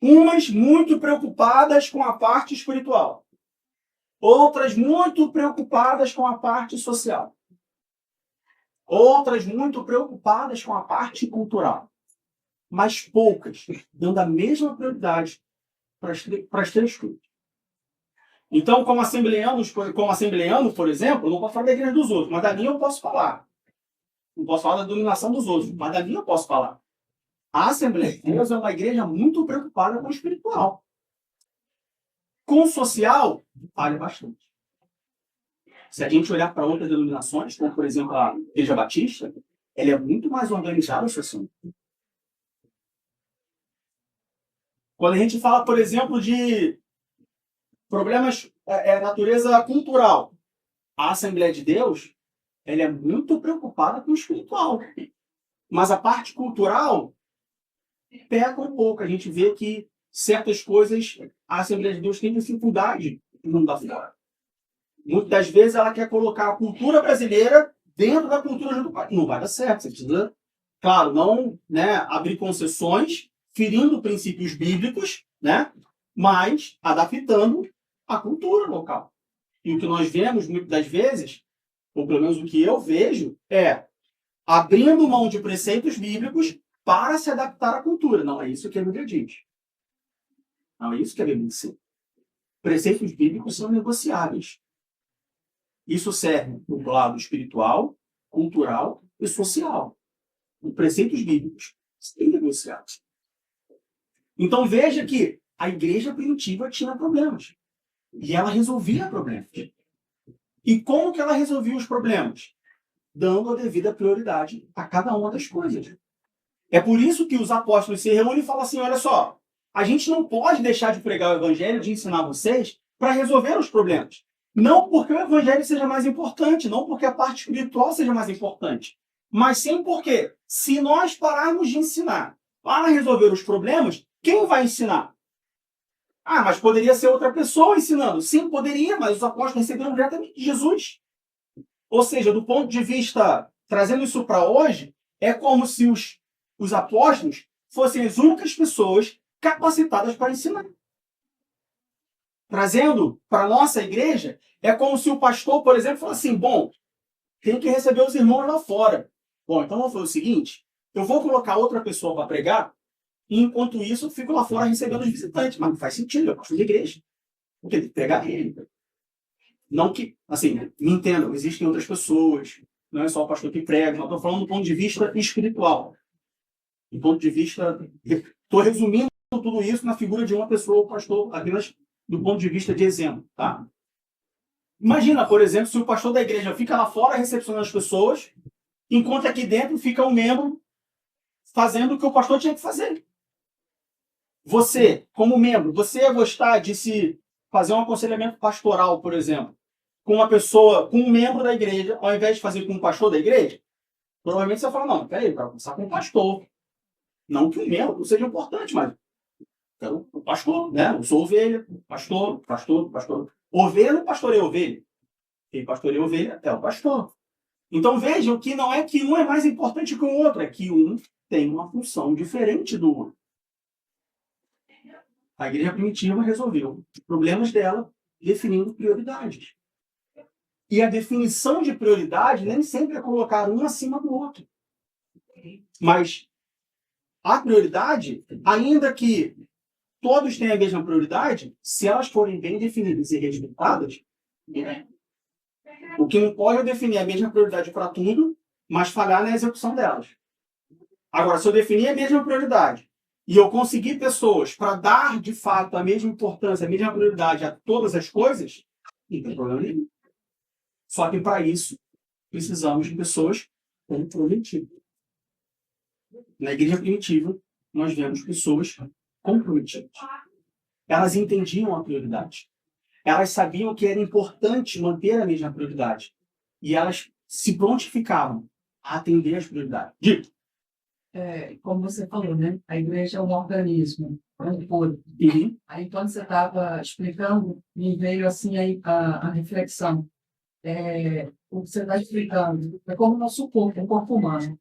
umas muito preocupadas com a parte espiritual, outras muito preocupadas com a parte social, outras muito preocupadas com a parte cultural, mas poucas dando a mesma prioridade para as 3 coisas. Então, como assembleano, por exemplo, eu não posso falar da igreja dos outros, mas da minha eu posso falar. Não posso falar da dominação dos outros, mas da minha eu posso falar. A Assembleia de Deus é uma igreja muito preocupada com o espiritual. Com o social, falha bastante. Se a gente olhar para outras denominações, como por exemplo a Igreja Batista, ela é muito mais organizada socialmente. Quando a gente fala, por exemplo, de problemas natureza cultural, a Assembleia de Deus ela é muito preocupada com o espiritual. Mas a parte cultural peca um pouco. A gente vê que certas coisas a Assembleia de Deus tem dificuldade de não dar fora. Muitas das vezes ela quer colocar a cultura brasileira dentro da cultura junto com a... Não vai dar certo. Você precisa, claro, não abrir concessões, ferindo princípios bíblicos, mas adaptando a cultura local. E o que nós vemos muitas das vezes, ou pelo menos o que eu vejo, é abrindo mão de preceitos bíblicos para se adaptar à cultura. Não é isso que a Bíblia diz. Não é isso que a Bíblia diz. Preceitos bíblicos são negociáveis. Isso serve no lado espiritual, cultural e social. Os preceitos bíblicos são negociáveis. Então veja que a igreja primitiva tinha problemas. E ela resolvia problemas. E como que ela resolvia os problemas? Dando a devida prioridade a cada uma das coisas. É por isso que os apóstolos se reúnem e falam assim, olha só, a gente não pode deixar de pregar o evangelho, de ensinar vocês, para resolver os problemas. Não porque o evangelho seja mais importante, não porque a parte espiritual seja mais importante, mas sim porque, se nós pararmos de ensinar para resolver os problemas, quem vai ensinar? Ah, mas poderia ser outra pessoa ensinando. Sim, poderia, mas os apóstolos receberam diretamente de Jesus. Ou seja, do ponto de vista, trazendo isso para hoje, é como se os apóstolos fossem as únicas pessoas capacitadas para ensinar. trazendo para a nossa igreja, é como se o pastor, por exemplo, falasse assim, bom, tem que receber os irmãos lá fora. Bom, então vamos fazer o seguinte, eu vou colocar outra pessoa para pregar, e enquanto isso eu fico lá fora recebendo os visitantes. Mas não faz sentido, eu pastor de igreja. Porque tem que pregar ele. Não que, assim, me entendam, existem outras pessoas, não é só o pastor que prega, eu estou falando do ponto de vista espiritual. Do ponto de vista... Estou resumindo tudo isso na figura de uma pessoa, o pastor, apenas do ponto de vista de exemplo, tá? Imagina, por exemplo, se o pastor da igreja fica lá fora recepcionando as pessoas, enquanto aqui dentro fica um membro fazendo o que o pastor tinha que fazer. Você, como membro, você ia gostar de se fazer um aconselhamento pastoral, por exemplo, com uma pessoa, com um membro da igreja, ao invés de fazer com um pastor da igreja? Provavelmente você fala, não, peraí, eu quero conversar com um pastor. Não que um membro seja importante, mas então, o pastor, né? Eu sou ovelha, pastor. Ovelha não pastoreia ovelha. Quem pastoreia ovelha é o pastor. Então vejam que não é que um é mais importante que o outro, é que um tem uma função diferente do outro. A igreja primitiva resolveu os problemas dela definindo prioridades. E a definição de prioridade nem sempre é colocar um acima do outro. Mas a prioridade, ainda que todos tenham a mesma prioridade, se elas forem bem definidas e respeitadas, o que não pode é definir a mesma prioridade para tudo, mas falhar na execução delas. Agora, se eu definir a mesma prioridade e eu conseguir pessoas para dar, de fato, a mesma importância, a mesma prioridade a todas as coisas, não tem problema nenhum. Só que, para isso, precisamos de pessoas comprometidas. Na igreja primitiva, nós vemos pessoas comprometidas. Elas entendiam a prioridade. Elas sabiam que era importante manter a mesma prioridade. E elas se prontificavam a atender as prioridades. Diga. Como você falou, né? A igreja é um organismo, um todo. Uhum. Aí, quando você estava explicando, me veio assim a reflexão. O que você está explicando é como o nosso corpo, o corpo humano.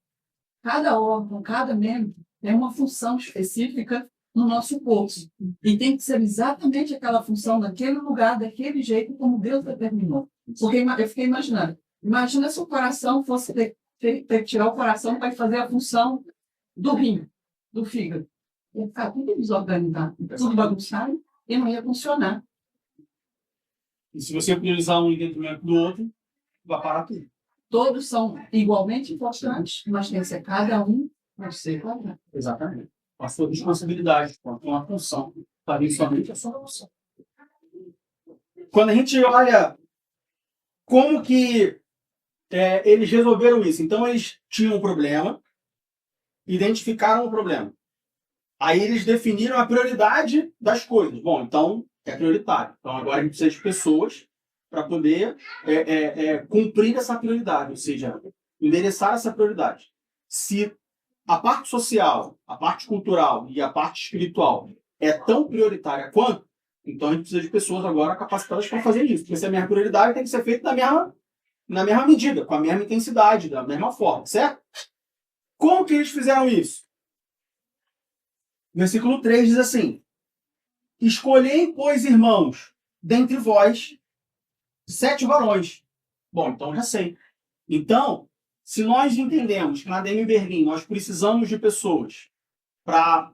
Cada órgão, cada membro tem uma função específica no nosso corpo. E tem que ser exatamente aquela função naquele lugar, daquele jeito, como Deus determinou. Porque eu fiquei imaginando. Imagina se o coração fosse ter que tirar o coração para fazer a função do rim, do fígado. Ia ficar tudo desorganizado, tudo bagunçado, e não ia funcionar. E se você priorizar um em detrimento do outro, vai parar tudo. Todos são igualmente importantes, mas tem que ser cada um no seu quadrado. Exatamente. Com a sua responsabilidade, com a função. Para somente a sua função. Quando a gente olha como que eles resolveram isso. Então, eles tinham um problema, identificaram o problema. Aí eles definiram a prioridade das coisas. Bom, então é prioritário. Então agora a gente precisa de pessoas para poder cumprir essa prioridade, ou seja, endereçar essa prioridade. Se a parte social, a parte cultural e a parte espiritual é tão prioritária quanto, então a gente precisa de pessoas agora capacitadas para fazer isso. Porque se a minha prioridade tem que ser feita na mesma medida, com a mesma intensidade, da mesma forma, certo? Como que eles fizeram isso? Versículo 3 diz assim: escolhei, pois, irmãos, dentre vós, 7 varões. Bom, então já sei. Então, se nós entendemos que na DM Berlim nós precisamos de pessoas para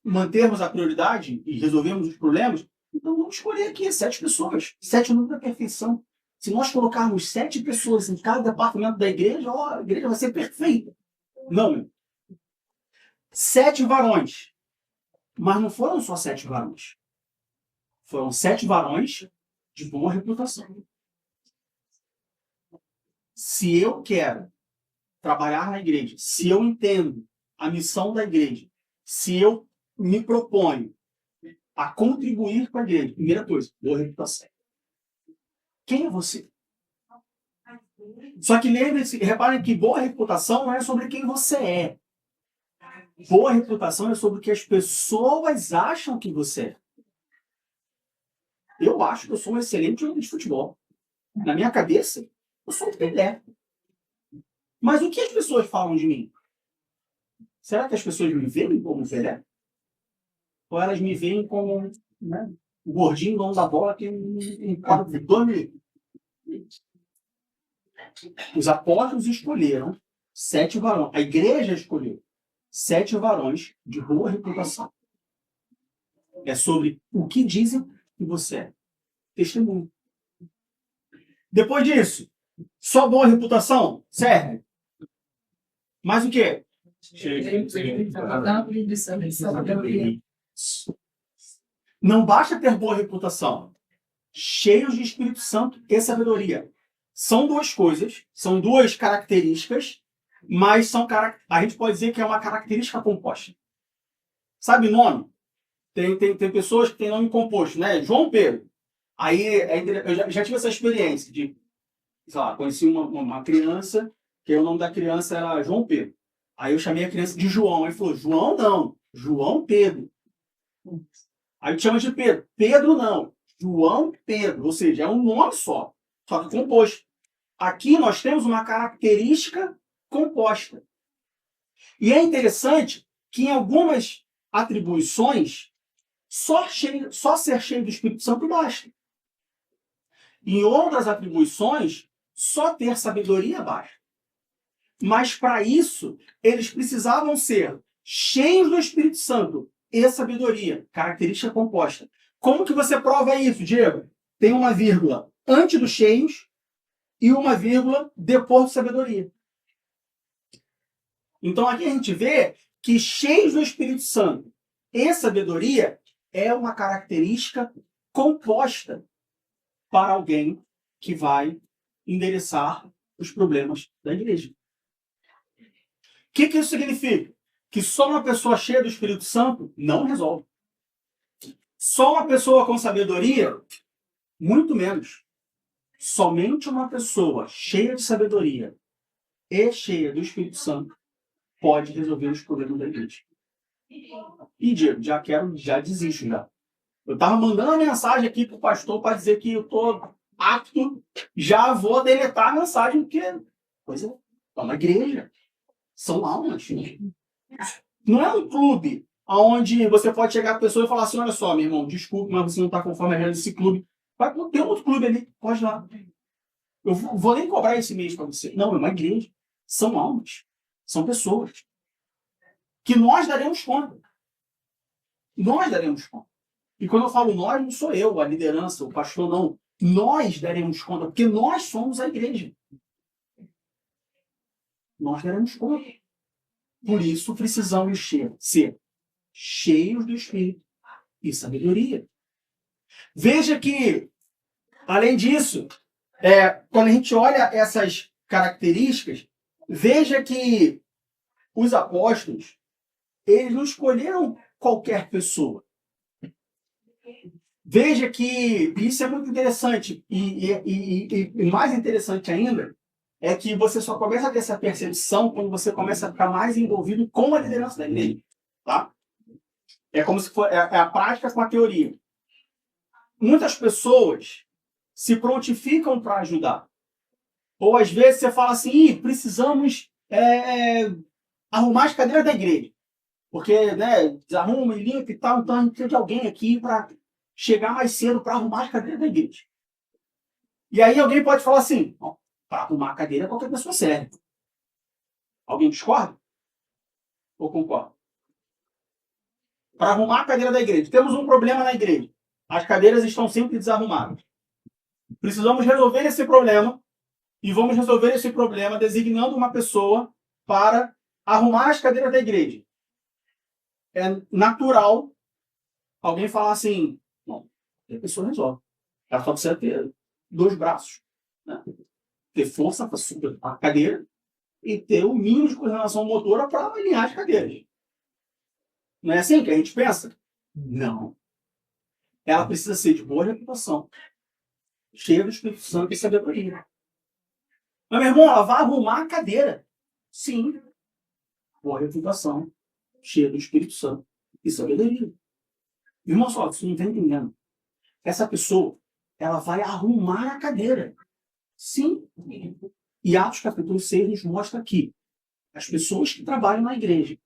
mantermos a prioridade e resolvermos os problemas, então vamos escolher aqui 7 pessoas. 7 é o número da perfeição. Se nós colocarmos 7 pessoas em cada departamento da igreja, a igreja vai ser perfeita. Não. 7 varões. Mas não foram só 7 varões. Foram 7 varões de boa reputação. Se eu quero trabalhar na igreja, se eu entendo a missão da igreja, se eu me proponho a contribuir com a igreja, primeira coisa, boa reputação. Quem é você? Só que lembre-se, reparem que boa reputação não é sobre quem você é. Boa reputação é sobre o que as pessoas acham que você é. Eu acho que eu sou um excelente jogador de futebol. Na minha cabeça, eu sou um Pelé. Mas o que as pessoas falam de mim? Será que as pessoas me veem como Pelé? Ou elas me veem como, né, O gordinho, dono da bola, tem um quadro de 2 mil. Os apóstolos escolheram 7 varões. A igreja escolheu 7 varões de boa reputação. É sobre o que dizem que você é. Testemunho. Depois disso, só boa reputação serve. Mas o quê? Não basta ter boa reputação. Cheios de Espírito Santo e sabedoria. São 2 coisas, são 2 características, mas a gente pode dizer que é uma característica composta. Sabe o nome? Tem pessoas que têm nome composto, né? João Pedro. Aí eu já tive essa experiência de, sei lá, conheci uma criança, que o nome da criança era João Pedro. Aí eu chamei a criança de João. Aí ele falou, João não, João Pedro. Aí te chama de Pedro. Pedro não, João Pedro. Ou seja, é um nome só que composto. Aqui nós temos uma característica composta. E é interessante que em algumas atribuições, só ser cheio do Espírito Santo basta. Em outras atribuições, só ter sabedoria basta. Mas para isso, eles precisavam ser cheios do Espírito Santo e sabedoria, característica composta. Como que você prova isso, Diego? Tem uma vírgula antes dos cheios e uma vírgula depois de sabedoria. Então aqui a gente vê que cheios do Espírito Santo e sabedoria é uma característica composta para alguém que vai endereçar os problemas da igreja. O que isso significa? Que só uma pessoa cheia do Espírito Santo não resolve. Só uma pessoa com sabedoria, muito menos. Somente uma pessoa cheia de sabedoria e cheia do Espírito Santo pode resolver os problemas da igreja. E Diego, já desisto já. Eu estava mandando uma mensagem aqui para o pastor para dizer que eu estou apto, já vou deletar a mensagem, porque coisa é uma igreja. São almas. Não é um clube onde você pode chegar a pessoa e falar assim, olha só, meu irmão, desculpe, mas você não está conforme a regra desse clube. Vai ter outro clube ali, pode ir lá. Eu vou nem cobrar esse mês para você. Não, é uma igreja. São almas. São pessoas. Que nós daremos conta. Nós daremos conta. E quando eu falo nós, não sou eu, a liderança, o pastor, não. Nós daremos conta, porque nós somos a igreja. Nós daremos conta. Por isso precisamos ser cheios do Espírito e sabedoria. Veja que, além disso, quando a gente olha essas características, veja que os apóstolos, eles não escolheram qualquer pessoa. Veja que isso é muito interessante. E mais interessante ainda é que você só começa a ter essa percepção quando você começa a ficar mais envolvido com a liderança da igreja. Tá? É como se fosse a prática com a teoria. Muitas pessoas se prontificam para ajudar. Ou às vezes você fala assim, precisamos arrumar as cadeiras da igreja. Porque, né, desarruma e limpa e tal, então a gente precisa de alguém aqui para chegar mais cedo para arrumar as cadeiras da igreja. E aí alguém pode falar assim, para arrumar a cadeira qualquer pessoa serve. Alguém discorda? Ou concorda? Para arrumar a cadeira da igreja. Temos um problema na igreja. As cadeiras estão sempre desarrumadas. Precisamos resolver esse problema e vamos resolver esse problema designando uma pessoa para arrumar as cadeiras da igreja. É natural alguém falar assim, não, a pessoa resolve. Ela só precisa ter 2 braços. Né? Ter força para subir a cadeira e ter o mínimo de coordenação motora para alinhar as cadeiras. Não é assim que a gente pensa? Não. Ela precisa ser de boa reputação, cheia do Espírito Santo e sabedoria. Mas, meu irmão, ela vai arrumar a cadeira. Sim. Boa reputação, cheia do Espírito Santo e sabedoria. Irmão, só, você não está entendendo. Essa pessoa, ela vai arrumar a cadeira. Sim. E Atos capítulo 6 nos mostra que as pessoas que trabalham na igreja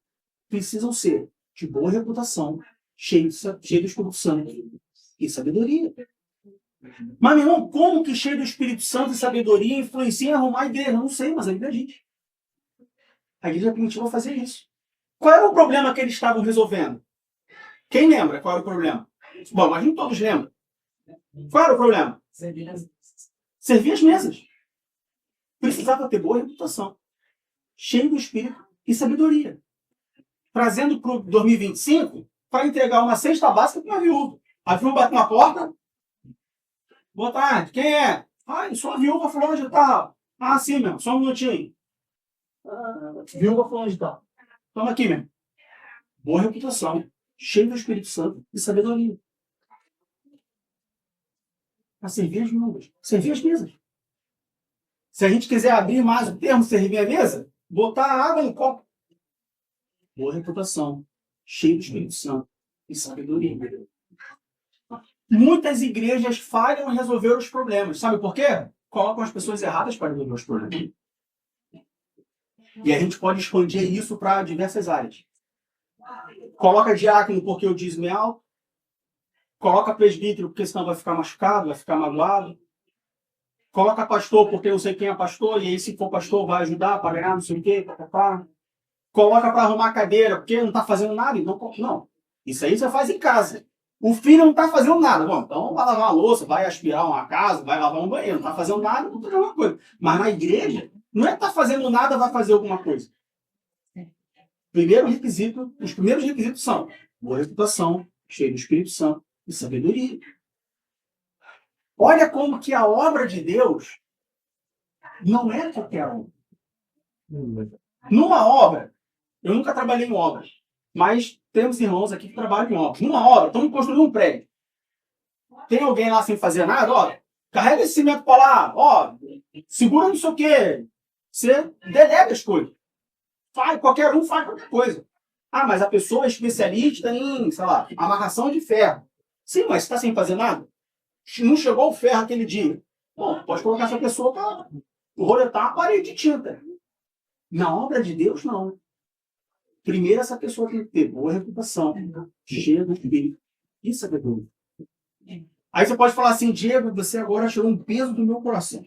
precisam ser de boa reputação, cheias do Espírito Santo e sabedoria. Mas, meu irmão, como que cheio do Espírito Santo e sabedoria influencia em arrumar a igreja? Eu não sei, mas a igreja diz. A igreja primitiva fazer isso. Qual era o problema que eles estavam resolvendo? Quem lembra qual era o problema? Bom, mas nem todos lembram. Qual era o problema? Servir as mesas. Precisava ter boa reputação. Cheio do Espírito e sabedoria. Trazendo para o 2025 para entregar uma cesta básica para uma viúva. A viúva bate na porta. Boa tarde, quem é? Ah, eu sou a viúva fulano de tal. Ah, sim, meu, só um minutinho. Viúva fulano de tal. Toma aqui, meu. Boa reputação. Cheio do Espírito Santo e sabedoria. Para servir as viúvas. Servir as mesas. Se a gente quiser abrir mais o termo servir a mesa, botar água no copo. Boa reputação. Cheio do Espírito Santo e sabedoria. Muitas igrejas falham em resolver os problemas. Sabe por quê? Colocam as pessoas erradas para resolver os problemas. E a gente pode expandir isso para diversas áreas. Coloca diácono porque o dízimo é alto. Coloca presbítero porque senão vai ficar machucado, vai ficar magoado. Coloca pastor porque eu sei quem é pastor, e aí se for pastor vai ajudar para ganhar não sei o quê. Coloca para arrumar cadeira porque não está fazendo nada. Então, não. Isso aí você faz em casa. O filho não está fazendo nada. Bom, então vai lavar uma louça, vai aspirar uma casa, vai lavar um banheiro. Não está fazendo nada, não está fazendo alguma coisa. Mas na igreja, não é que está fazendo nada, vai fazer alguma coisa. Os primeiros requisitos são boa reputação, cheio do Espírito Santo e sabedoria. Olha como que a obra de Deus não é qualquer obra. Numa obra, eu nunca trabalhei em obras, mas temos irmãos aqui que trabalham em obras. Numa obra, estamos construindo um prédio. Tem alguém lá sem fazer nada? Ó, carrega esse cimento para lá, ó, segura não sei o quê. Você delega as coisas. Qualquer um faz qualquer coisa. Ah, mas a pessoa é especialista em, sei lá, amarração de ferro. Sim, mas está sem fazer nada? Não chegou o ferro aquele dia. Bom, pode colocar essa pessoa para roletar uma parede de tinta. Na obra de Deus, não. Primeiro, essa pessoa tem que ter boa reputação, cheia do Espírito e sabedoria. Aí você pode falar assim, Diego, você agora tirou um peso do meu coração.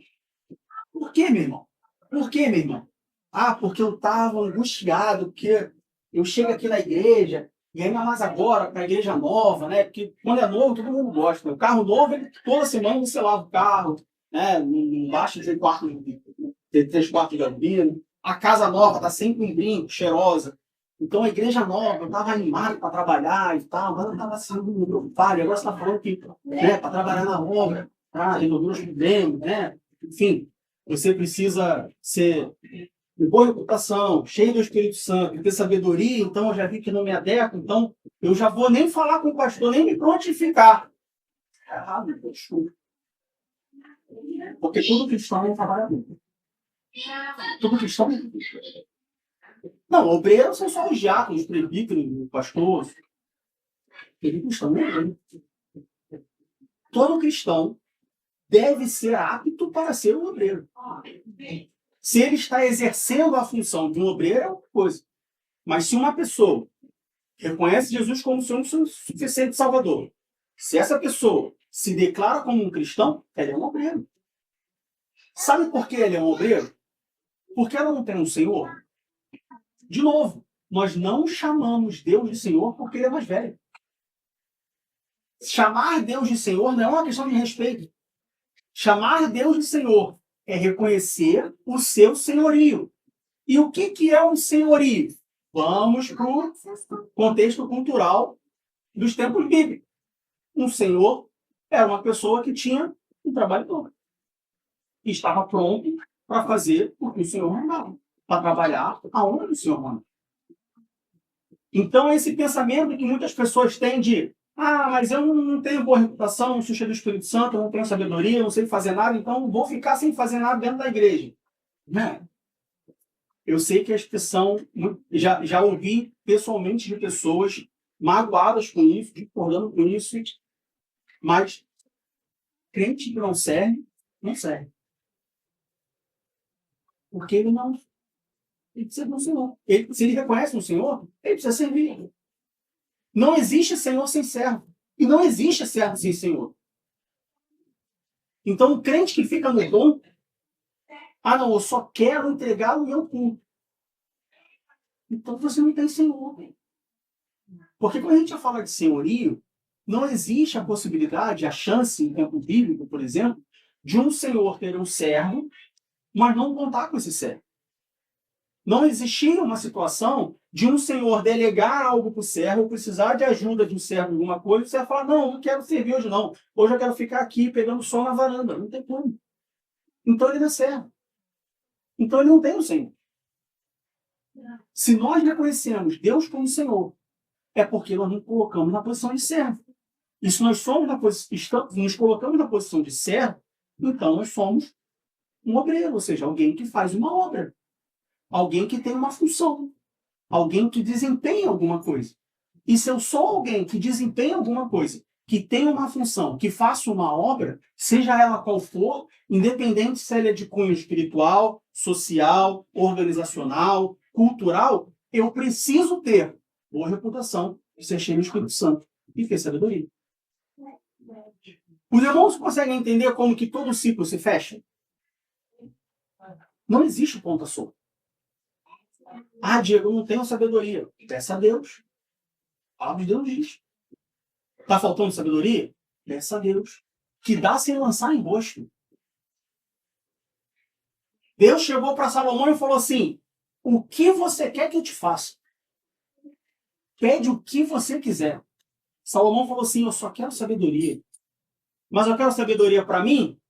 Por quê, meu irmão? Por quê, meu irmão? Ah, porque eu estava angustiado, porque eu chego aqui na igreja, e ainda mais agora, para a igreja nova, né? Porque quando é novo, todo mundo gosta. O carro novo, toda semana você lava o carro, né? Não baixa de 3 quartos de gasolina. A casa nova está sempre um brinco, cheirosa. Então a igreja nova, eu estava animado para trabalhar e tal, mas eu estava sendo preocupado. Agora você está falando que, né, para trabalhar na obra, para resolver os problemas, né? Enfim, você precisa ser de boa reputação, cheio do Espírito Santo, ter sabedoria, então eu já vi que não me adequo, então eu já vou nem falar com o pastor, nem me prontificar. É errado, desculpa. Porque todo cristão não trabalha muito. Todo cristão não. Não, obreiros são só os diáconos, os presbíteros, o pastor. Todo cristão não é. Todo cristão deve ser apto para ser um obreiro. Se ele está exercendo a função de um obreiro, é outra coisa. Mas se uma pessoa reconhece Jesus como seu suficiente Salvador, se essa pessoa se declara como um cristão, ela é um obreiro. Sabe por que ele é um obreiro? Porque ela não tem um Senhor. De novo, nós não chamamos Deus de Senhor porque ele é mais velho. Chamar Deus de Senhor não é uma questão de respeito. Chamar Deus de Senhor é reconhecer o seu senhorio. E o que é um senhorio? Vamos para o contexto cultural dos tempos bíblicos. Um senhor era uma pessoa que tinha um trabalho todo. E estava pronto para fazer o que o senhor mandava. Para trabalhar aonde o senhor manda. Então, esse pensamento que muitas pessoas têm de mas eu não tenho boa reputação, não sou cheio do Espírito Santo, eu não tenho sabedoria, não sei fazer nada, então vou ficar sem fazer nada dentro da igreja. Não. Eu sei que a expressão, já ouvi pessoalmente de pessoas magoadas com isso, discordando com isso, mas crente que não serve, não serve. Porque ele precisa de um Senhor. Se ele reconhece um Senhor, ele precisa servir. Não existe Senhor sem servo. E não existe servo sem Senhor. Então, o crente que fica no dom, não, eu só quero entregar o meu culto. Então, você não tem Senhor. Porque quando a gente fala de senhorio, não existe a possibilidade, a chance, em tempo bíblico, por exemplo, de um senhor ter um servo, mas não contar com esse servo. Não existia uma situação de um senhor delegar algo para o servo, precisar de ajuda de um servo em alguma coisa, e o servo falar, não quero servir hoje não. Hoje eu quero ficar aqui pegando sol na varanda. Não tem como. Então ele não é servo. Então ele não tem o Senhor. Se nós reconhecemos Deus como Senhor, é porque nós nos colocamos na posição de servo. E se nós somos nos colocamos na posição de servo, então nós somos um obreiro, ou seja, alguém que faz uma obra. Alguém que tem uma função. Alguém que desempenha alguma coisa. E se eu sou alguém que desempenha alguma coisa, que tem uma função, que faça uma obra, seja ela qual for, independente se ela é de cunho espiritual, social, organizacional, cultural, eu preciso ter boa reputação, ser cheio do Espírito Santo e ter sabedoria. Os irmãos conseguem entender como que todo ciclo se fecha? Não existe ponta solta. Diego, eu não tenho sabedoria. Peça a Deus. A palavra de Deus diz. Está faltando sabedoria? Peça a Deus. Que dá sem lançar em rosto. Deus chegou para Salomão e falou assim, o que você quer que eu te faça? Pede o que você quiser. Salomão falou assim, eu só quero sabedoria. Mas eu quero sabedoria para mim?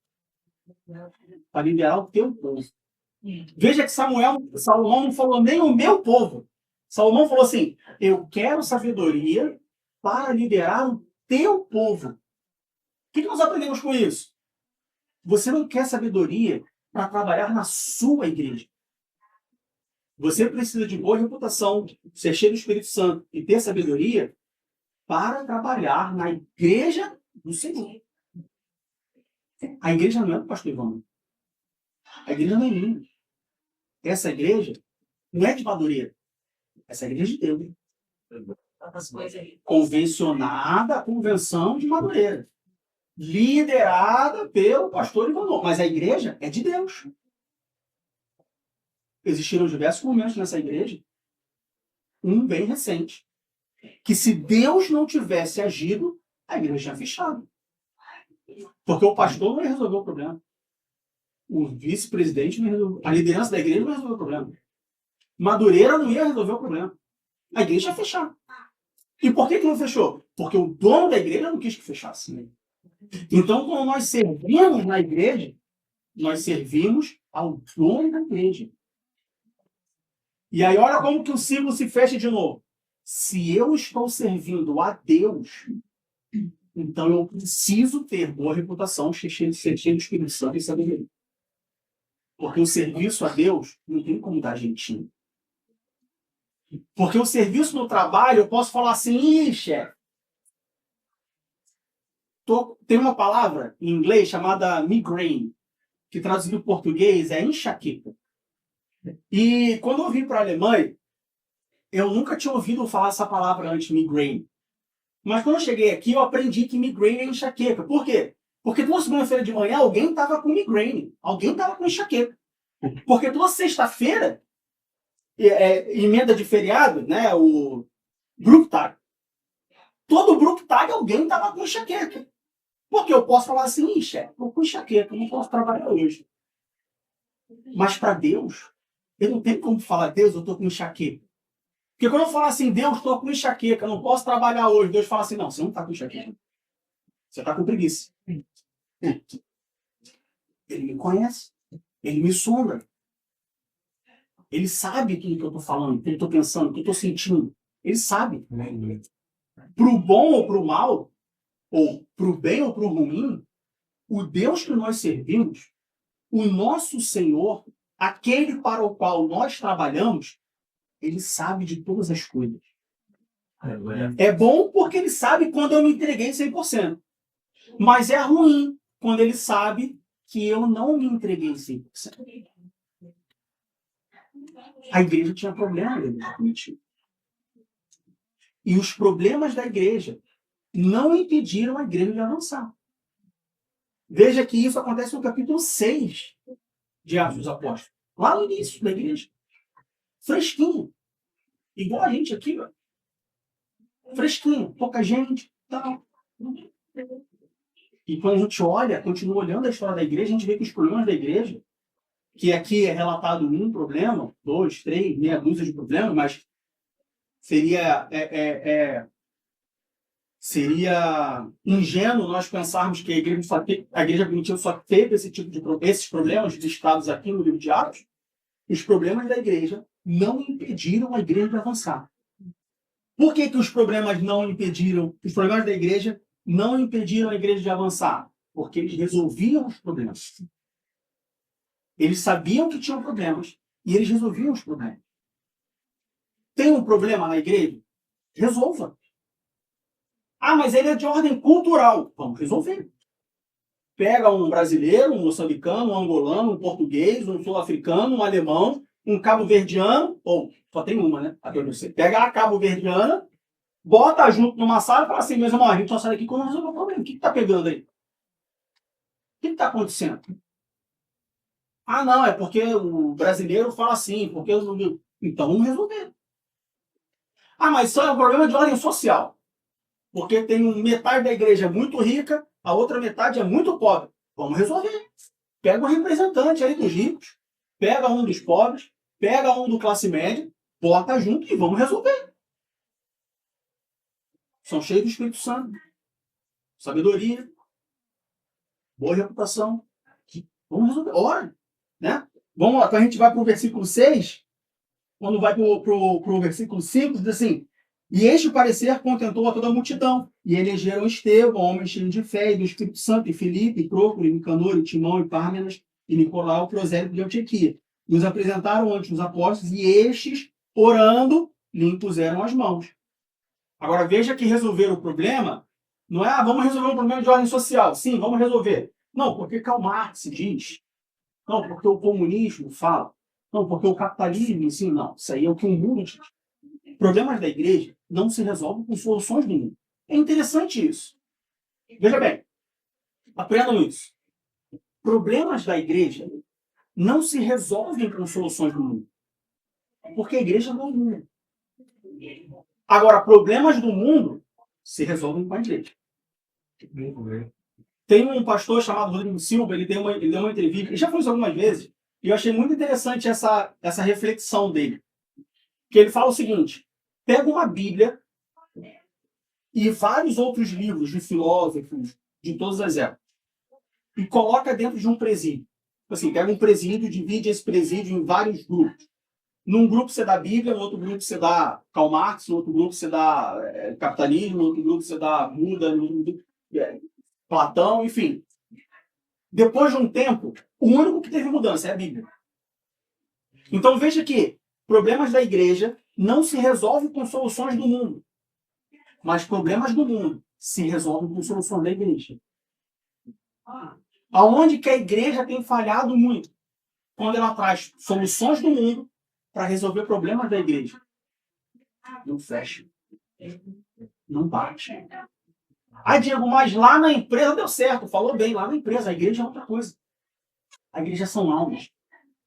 Para liderar o teu povo. Veja que Salomão não falou nem o meu povo. Salomão falou assim, eu quero sabedoria para liderar o teu povo. O que nós aprendemos com isso? Você não quer sabedoria para trabalhar na sua igreja. Você precisa de boa reputação, ser cheio do Espírito Santo e ter sabedoria para trabalhar na igreja do Senhor. A igreja não é do pastor Ivan. A igreja não é minha. Essa igreja não é de Madureira. Essa igreja é de Deus. Convencionada a convenção de Madureira. Liderada pelo pastor Ivanor. Mas a igreja é de Deus. Existiram diversos momentos nessa igreja. Um bem recente. Que se Deus não tivesse agido, a igreja tinha fechado. Porque o pastor não ia resolver o problema. O vice-presidente não ia resolver. A liderança da igreja não ia resolver o problema. Madureira não ia resolver o problema. A igreja ia fechar. E por que não fechou? Porque o dono da igreja não quis que fechasse. Então, quando nós servimos na igreja, nós servimos ao dono da igreja. E aí, olha como que o ciclo se fecha de novo. Se eu estou servindo a Deus, então eu preciso ter boa reputação, ser cheio do Espírito Santo e sabedoria. Porque o serviço a Deus não tem como dar jeitinho. Porque o serviço no trabalho, eu posso falar assim, chefe, tem uma palavra em inglês chamada migraine, que traduzido em português é enxaqueca. E quando eu vim para a Alemanha, eu nunca tinha ouvido falar essa palavra antes, migraine. Mas quando eu cheguei aqui, eu aprendi que migraine é enxaqueca. Por quê? Porque toda segunda-feira de manhã alguém estava com migraine, alguém estava com enxaqueca. Porque toda sexta-feira, emenda de feriado, né, o Brooktag. Todo Brooktag alguém estava com enxaqueca. Porque eu posso falar assim, chefe, estou com enxaqueca, não posso trabalhar hoje. Mas para Deus, eu não tenho como falar, Deus, eu estou com enxaqueca. Porque quando eu falo assim, Deus, estou com enxaqueca, não posso trabalhar hoje, Deus fala assim, não, você não está com enxaqueca. Você está com preguiça. Ele me conhece, ele me sonda. Ele sabe tudo que eu estou falando, tudo que eu estou pensando, tudo que eu estou sentindo. Ele sabe. Para o bom ou para o mal, ou para o bem ou para o ruim, o Deus que nós servimos, o nosso Senhor, aquele para o qual nós trabalhamos, ele sabe de todas as coisas. É bom porque ele sabe quando eu me entreguei 100%. Mas é ruim quando ele sabe que eu não me entreguei 100%. A igreja tinha problema, ele admitiu. E os problemas da igreja não impediram a igreja de avançar. Veja que isso acontece no capítulo 6 de Atos dos Apóstolos. Lá no início da igreja. Fresquinho. Igual a gente aqui, ó. Fresquinho. Pouca gente. Tal. E quando a gente olha, continua olhando a história da igreja, a gente vê que os problemas da igreja, que aqui é relatado um problema, 2, 3, meia dúzia de problemas, mas seria ingênuo nós pensarmos que a igreja primitiva só teve esses problemas listados aqui no livro de Atos. Os problemas da igreja não impediram a igreja de avançar. Por que os problemas não impediram? Os problemas da igreja não impediram a igreja de avançar? Porque eles resolviam os problemas. Eles sabiam que tinham problemas e eles resolviam os problemas. Tem um problema na igreja? Resolva. Ah, mas ele é de ordem cultural. Vamos resolver. Pega um brasileiro, um moçambicano, um angolano, um português, um sul-africano, um alemão, um cabo-verdiano, ou só tem uma, né? Até você. Pega a cabo-verdiana, bota junto numa sala e fala assim, meus irmãos, a gente só sai daqui quando resolver o problema. O que está pegando aí? O que está acontecendo? Ah, não, é porque o brasileiro fala assim, porque eu... Então vamos resolver. Ah, mas isso é um problema de ordem social. Porque tem metade da igreja muito rica, a outra metade é muito pobre. Vamos resolver. Pega um representante aí dos ricos, pega um dos pobres, pega um do classe média, bota junto e vamos resolver. São cheios do Espírito Santo. Sabedoria. Boa reputação. Vamos resolver. Ora, né? Vamos lá, quando a gente vai para o versículo 6, quando vai para o versículo 5, diz assim: e este parecer contentou a toda a multidão, e elegeram Estevão, homem cheio de fé e do Espírito Santo, e Filipe, e Prócoro, e Nicanor, e Timão, e Pármenas, e Nicolau, prosélito de Antioquia. E os apresentaram ante os apóstolos, e estes, orando, lhe impuseram as mãos. Agora veja que resolver o problema não é, vamos resolver um problema de ordem social. Sim, vamos resolver. Não, porque Karl Marx diz. Não, porque o comunismo fala. Não, porque o capitalismo ensina. Não, isso aí é o que o mundo diz. Problemas da igreja não se resolvem com soluções do mundo. É interessante isso. Veja bem, aprendam isso. Problemas da igreja não se resolvem com soluções do mundo. Porque a igreja não é o mundo. Agora, problemas do mundo se resolvem com a igreja. Tem um pastor chamado Rodrigo Silva, ele deu uma entrevista, ele já falou isso algumas vezes, e eu achei muito interessante essa reflexão dele. Que ele fala o seguinte: pega uma Bíblia e vários outros livros de filósofos de todas as épocas e coloca dentro de um presídio. Assim, pega um presídio, divide esse presídio em vários grupos. Num grupo você dá Bíblia, no outro grupo você dá Karl Marx, no outro grupo você dá capitalismo, no outro grupo você dá Buda, no outro grupo, Platão, enfim. Depois de um tempo, o único que teve mudança é a Bíblia. Então veja que problemas da igreja não se resolvem com soluções do mundo. Mas problemas do mundo se resolvem com soluções da igreja. Aonde que a igreja tem falhado muito? Quando ela traz soluções do mundo para resolver problemas da igreja. Não fecha. Não bate. Ah, Diego, mas lá na empresa deu certo. Falou bem, lá na empresa. A igreja é outra coisa. A igreja são almas.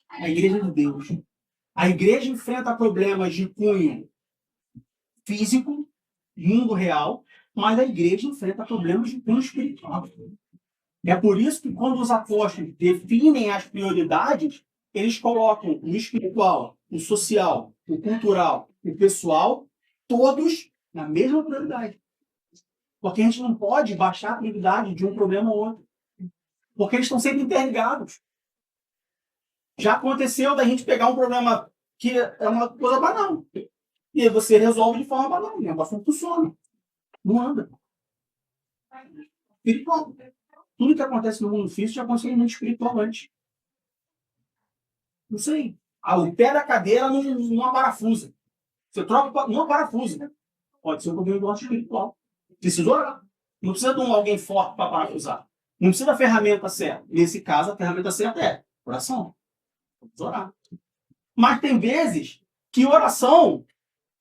A igreja é de Deus. A igreja enfrenta problemas de cunho físico, mundo real, mas a igreja enfrenta problemas de cunho espiritual. É por isso que quando os apóstolos definem as prioridades, eles colocam o espiritual, o social, o cultural, o pessoal, todos na mesma prioridade. Porque a gente não pode baixar a prioridade de um problema ou outro. Porque eles estão sempre interligados. Já aconteceu da gente pegar um problema que é uma coisa banal. E aí você resolve de forma banal. O negócio não funciona. Não anda. Espiritual. Tudo que acontece no mundo físico já aconteceu no mundo espiritual antes. Não sei. O pé da cadeira não parafusa. Você troca não parafusa. Pode ser um problema do nosso espiritual. Precisa orar. Não precisa de alguém forte para parafusar. Não precisa da ferramenta certa. Nesse caso, a ferramenta certa é oração. Vamos orar. Mas tem vezes que oração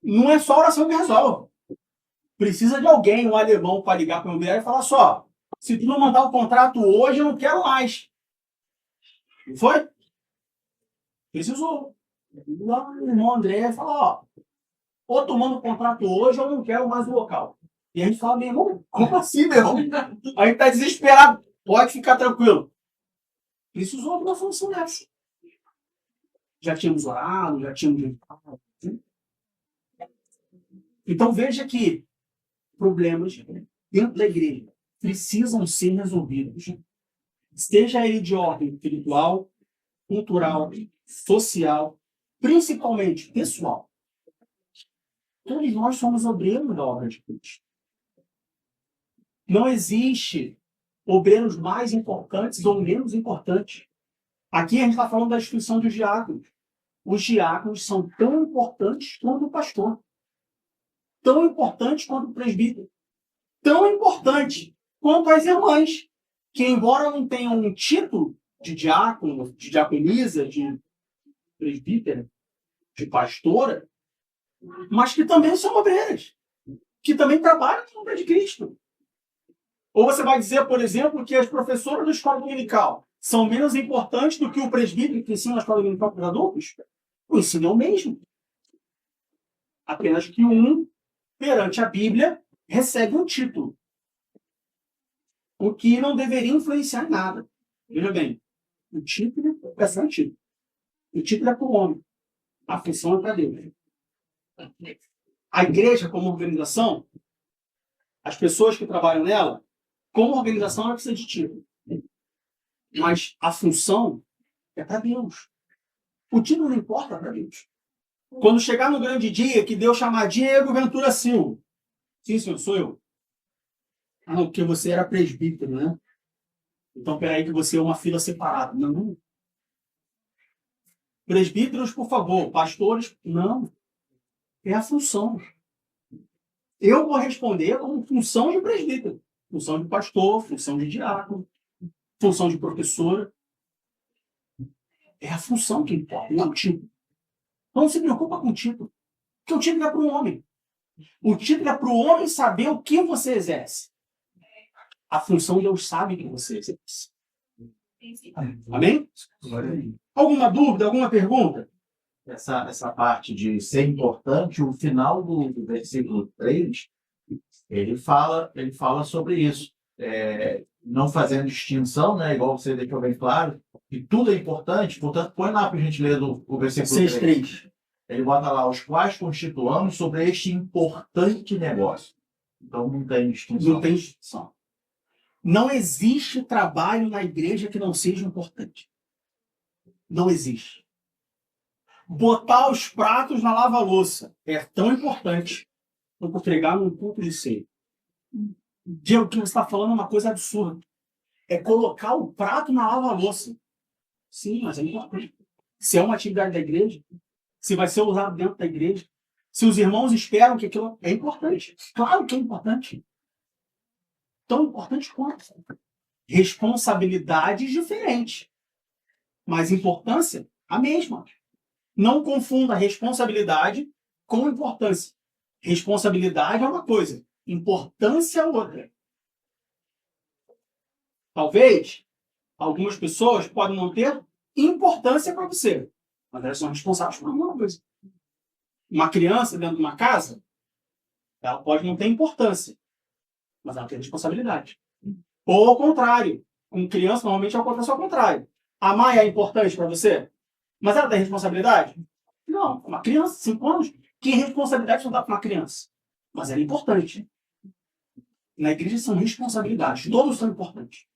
não é só oração que resolve. Precisa de alguém, um alemão, para ligar para o imobiliário e falar só, se tu não mandar o contrato hoje, eu não quero mais. Não foi? Precisou. Lá o irmão André fala, ó, ou tu manda o contrato hoje, ou eu não quero mais o local. E a gente fala, meu irmão, como assim, meu irmão? A gente tá desesperado. Pode ficar tranquilo. Precisou de uma função dessa. Já tínhamos orado, já tínhamos... Então veja que problemas dentro da igreja precisam ser resolvidos. Seja ele de ordem espiritual, cultural, social, principalmente pessoal. Todos nós somos obreiros da obra de Cristo. Não existe obreiros mais importantes ou menos importantes. Aqui a gente está falando da instituição dos diáconos. Os diáconos são tão importantes quanto o pastor. Tão importantes quanto o presbítero. Tão importante quanto as irmãs, que embora não tenham um título de diácono, de diaconisa, de presbítera, de pastora, mas que também são obreiras, que também trabalham na obra de Cristo. Ou você vai dizer, por exemplo, que as professoras da escola dominical são menos importantes do que o presbítero que ensina na escola dominical para os adultos? O ensino é o mesmo. Apenas que um, perante a Bíblia, recebe um título. O que não deveria influenciar em nada. Veja bem, o título é só um título. O título é para o homem. A função é para Deus. A igreja, como organização, as pessoas que trabalham nela, como organização, ela precisa de título. Mas a função é para Deus. O título não importa para Deus. Quando chegar no grande dia que Deus chamar Diego Ventura Silva, sim, senhor, sou eu. Ah, não, porque você era presbítero, né? Então, peraí que você é uma fila separada. Não. Presbíteros, por favor. Pastores, não. É a função. Eu vou responder como função de presbítero. Função de pastor, função de diácono, função de professora. É a função que importa, não é o título. Não se preocupa com o título. Porque o título é para o homem. O título é para o homem saber o que você exerce. A função Deus sabe que você exerce. Amém? Alguma dúvida, alguma pergunta? Essa parte de ser importante, o final do versículo 3, ele fala sobre isso. Não fazendo distinção, né, igual você deixou bem claro, que tudo é importante, portanto, põe lá para a gente ler o versículo 3. Ele bota lá, os quais constituamos sobre este importante negócio. Então não tem distinção. Não tem distinção. Não existe trabalho na igreja que não seja importante. Não existe. Botar os pratos na lava-louça é tão importante quanto pregar num culto de ceia. Diego, o que você está falando é uma coisa absurda. É colocar o prato na lava-louça. Sim, mas é importante. Se é uma atividade da igreja, se vai ser usado dentro da igreja, se os irmãos esperam que aquilo é importante. Claro que é importante. Tão importante quanto. Responsabilidades diferentes. Mas importância, a mesma. Não confunda responsabilidade com importância. Responsabilidade é uma coisa, importância é outra. Talvez algumas pessoas podem não ter importância para você, mas elas são responsáveis por alguma coisa. Uma criança dentro de uma casa, ela pode não ter importância, mas ela tem responsabilidade. Ou ao contrário, com criança normalmente acontece ao contrário. A mãe é importante para você, mas ela tem responsabilidade? Não, uma criança, 5 anos, que responsabilidade não dá para uma criança? Mas ela é importante. Na igreja são responsabilidades, todos são importantes.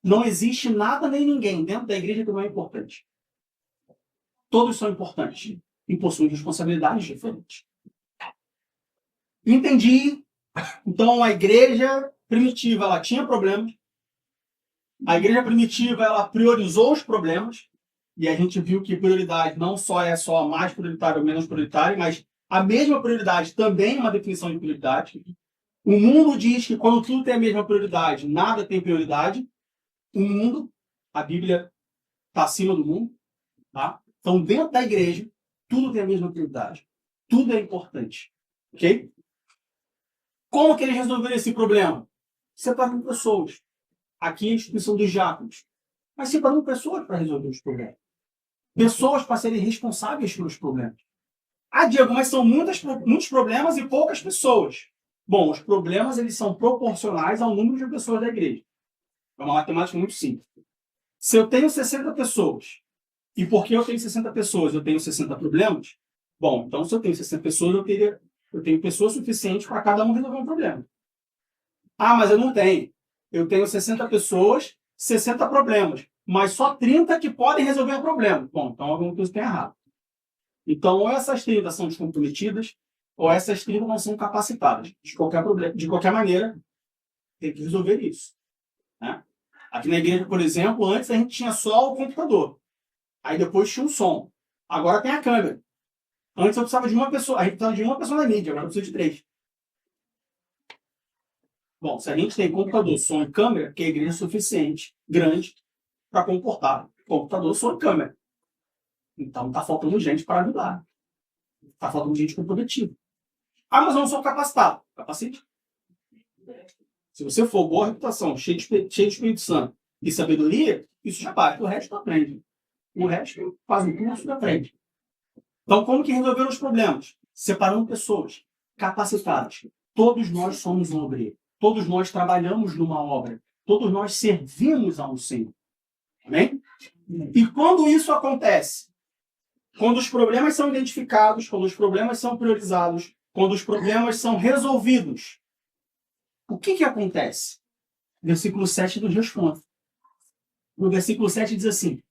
Não existe nada nem ninguém dentro da igreja que não é importante. Todos são importantes e possuem responsabilidades diferentes. Entendi. Então, a igreja primitiva, ela tinha problemas. A igreja primitiva, ela priorizou os problemas. E a gente viu que prioridade não só é só mais prioritária ou menos prioritária, mas a mesma prioridade também é uma definição de prioridade. O mundo diz que quando tudo tem a mesma prioridade, nada tem prioridade. O mundo, a Bíblia está acima do mundo. Tá? Então, dentro da igreja, tudo tem a mesma prioridade. Tudo é importante. Ok? Como que eles resolveram esse problema? Separando pessoas. Aqui a instituição dos diáconos. Mas separando pessoas para resolver os problemas. Pessoas para serem responsáveis pelos problemas. Ah, Diego, mas são muitos problemas e poucas pessoas. Bom, os problemas eles são proporcionais ao número de pessoas da igreja. É uma matemática muito simples. Se eu tenho 60 pessoas, e porque eu tenho 60 pessoas, eu tenho 60 problemas, bom, então se eu tenho 60 pessoas, eu tenho pessoas suficientes para cada um resolver um problema. Ah, mas eu não tenho. Eu tenho 60 pessoas, 60 problemas, mas só 30 que podem resolver o problema. Bom, então alguma coisa tem errado. Então, ou essas 30 são descomprometidas, ou essas 30 não são capacitadas. De qualquer maneira, tem que resolver isso. Né? Aqui na igreja, por exemplo, antes a gente tinha só o computador. Aí depois tinha o som. Agora tem a câmera. Antes eu precisava de uma pessoa. A gente precisava de uma pessoa na mídia, agora eu preciso de 3. Bom, se a gente tem computador, som e câmera, que a igreja é suficiente, grande, para comportar computador, som e câmera. Então está faltando gente para ajudar. Está faltando gente comprometida. Ah, mas eu não sou capacitado. Capacite. Se você for boa reputação, cheio de Espírito Santo e sabedoria, isso já basta. O resto aprende. O resto faz um curso e aprende. Então, como que resolveram os problemas? Separando pessoas capacitadas. Todos nós somos um obreiro. Todos nós trabalhamos numa obra. Todos nós servimos a um Senhor. Amém? E quando isso acontece? Quando os problemas são identificados, quando os problemas são priorizados, quando os problemas são resolvidos, o que acontece? Versículo 7 nos responde. No versículo 7 diz assim: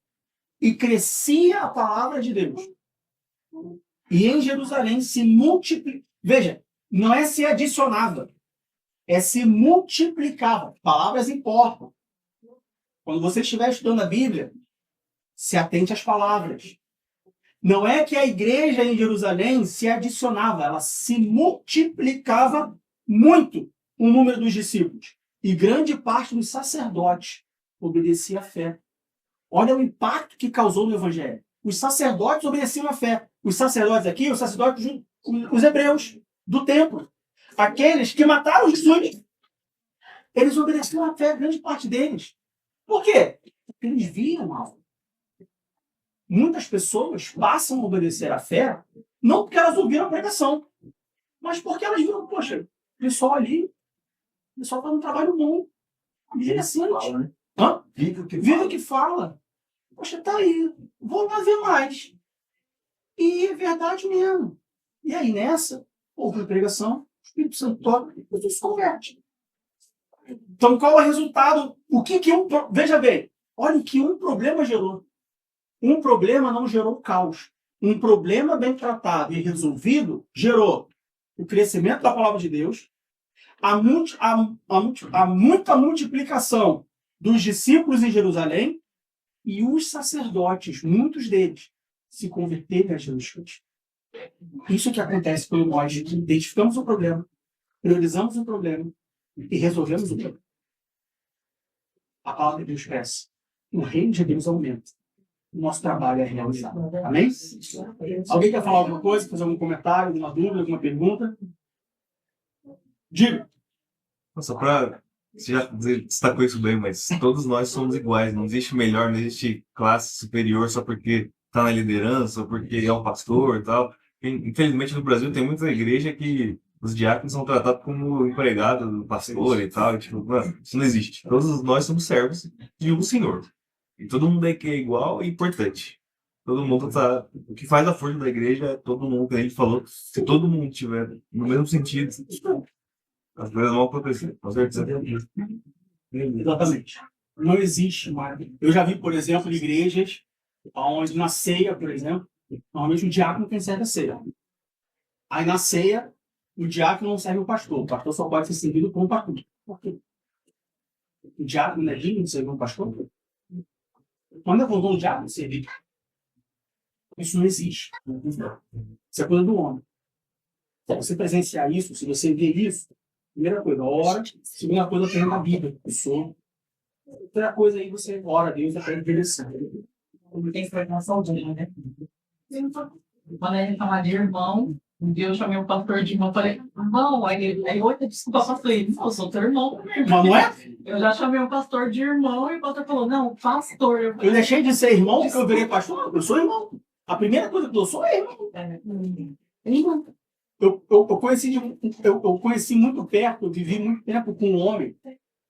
e crescia a palavra de Deus. E em Jerusalém se multiplicava. Veja, não é se adicionava, é se multiplicava. Palavras importam. Quando você estiver estudando a Bíblia, se atente às palavras. Não é que a igreja em Jerusalém se adicionava, ela se multiplicava muito o número dos discípulos. E grande parte dos sacerdotes obedecia à fé. Olha o impacto que causou no Evangelho. Os sacerdotes obedeciam à fé. Os sacerdotes aqui, os sacerdotes, os hebreus do templo. Aqueles que mataram Jesus. Eles obedeciam à fé, grande parte deles. Por quê? Porque eles viam algo. Muitas pessoas passam a obedecer à fé, não porque elas ouviram a pregação, mas porque elas viram, poxa, o pessoal ali, o pessoal está num trabalho bom, interessante. Né? Hã? Vive o que Vive fala. o que fala. Poxa, tá aí. Vou lá ver mais. E é verdade mesmo. E aí, nessa, houve a pregação, o Espírito Santo toca e você se converte. Então, qual é o resultado? Veja bem, olha o que um problema gerou. Um problema não gerou caos. Um problema bem tratado e resolvido gerou o crescimento da palavra de Deus, a muita multiplicação dos discípulos em Jerusalém e os sacerdotes, muitos deles, se converterem a Jesus Cristo. Isso que acontece quando nós identificamos o problema, priorizamos o problema e resolvemos o problema. A palavra de Deus cresce. O reino de Deus aumenta. O nosso trabalho é realizado. Amém? Alguém quer falar alguma coisa, fazer algum comentário, alguma dúvida, alguma pergunta? Diga. Só para você já destacou isso bem, mas todos nós somos iguais. Não existe melhor, não existe classe superior só porque está na liderança ou porque é um pastor e tal. Infelizmente no Brasil tem muita igreja que os diáconos são tratados como empregados do pastor e tal. E, tipo, mano, isso não existe. Todos nós somos servos de um Senhor. E todo mundo aqui é igual e importante. Todo mundo tá. O que faz a força da igreja é todo mundo, como ele falou, se todo mundo tiver no mesmo sentido, as coisas vão acontecer. Com certeza. Exatamente. Não existe mais. Eu já vi, por exemplo, igrejas onde na ceia, por exemplo, normalmente o diácono tem serve a ceia. Aí na ceia, o diácono não serve o pastor só pode ser servido por um pastor. Por quê? O diácono não é digno de servir um pastor? Quando é o diácono servir? Isso não existe. Isso é coisa do homem. Se você presenciar isso, se você ver isso, primeira coisa, ora. Segunda coisa, aprenda na Bíblia. Outra coisa aí, você ora a Deus e aprende a direção. Tem informação dele, né? Quando a gente fala de irmão, Um dia eu chamei um pastor de irmão, falei, irmão, aí outra desculpa, eu falei, não, eu sou teu irmão. Mas não é? Eu já chamei um pastor de irmão e o pastor falou, não, pastor. Eu Eu falei, deixei de ser irmão porque eu virei pastor. Eu sou irmão. A primeira coisa que eu sou é irmão. Irmão. Eu conheci muito perto, eu vivi muito tempo com um homem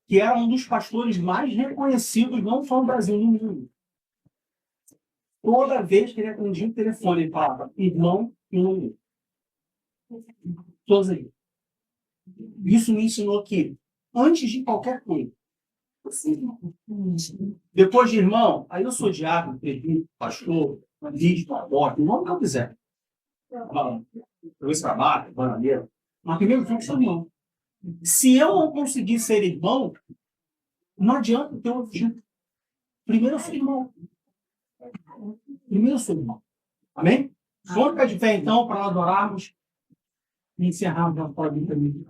que era um dos pastores mais reconhecidos, não só no Brasil, no mundo. Toda vez que ele atendia o telefone, ele falava, irmão e nome. Todos aí. Isso me ensinou que, antes de qualquer coisa, depois de irmão, aí eu sou diácono, presbítero, pastor, bispo, apóstolo, o nome que eu quiser. Talvez trabalho, bananeiro. Mas primeiro eu sou irmão. Se eu não conseguir ser irmão, não adianta ter outro tipo. Primeiro eu sou irmão. Primeiro eu sou irmão. Amém? Vamos ficar de pé então para adorarmos e encerrarmos a palavra de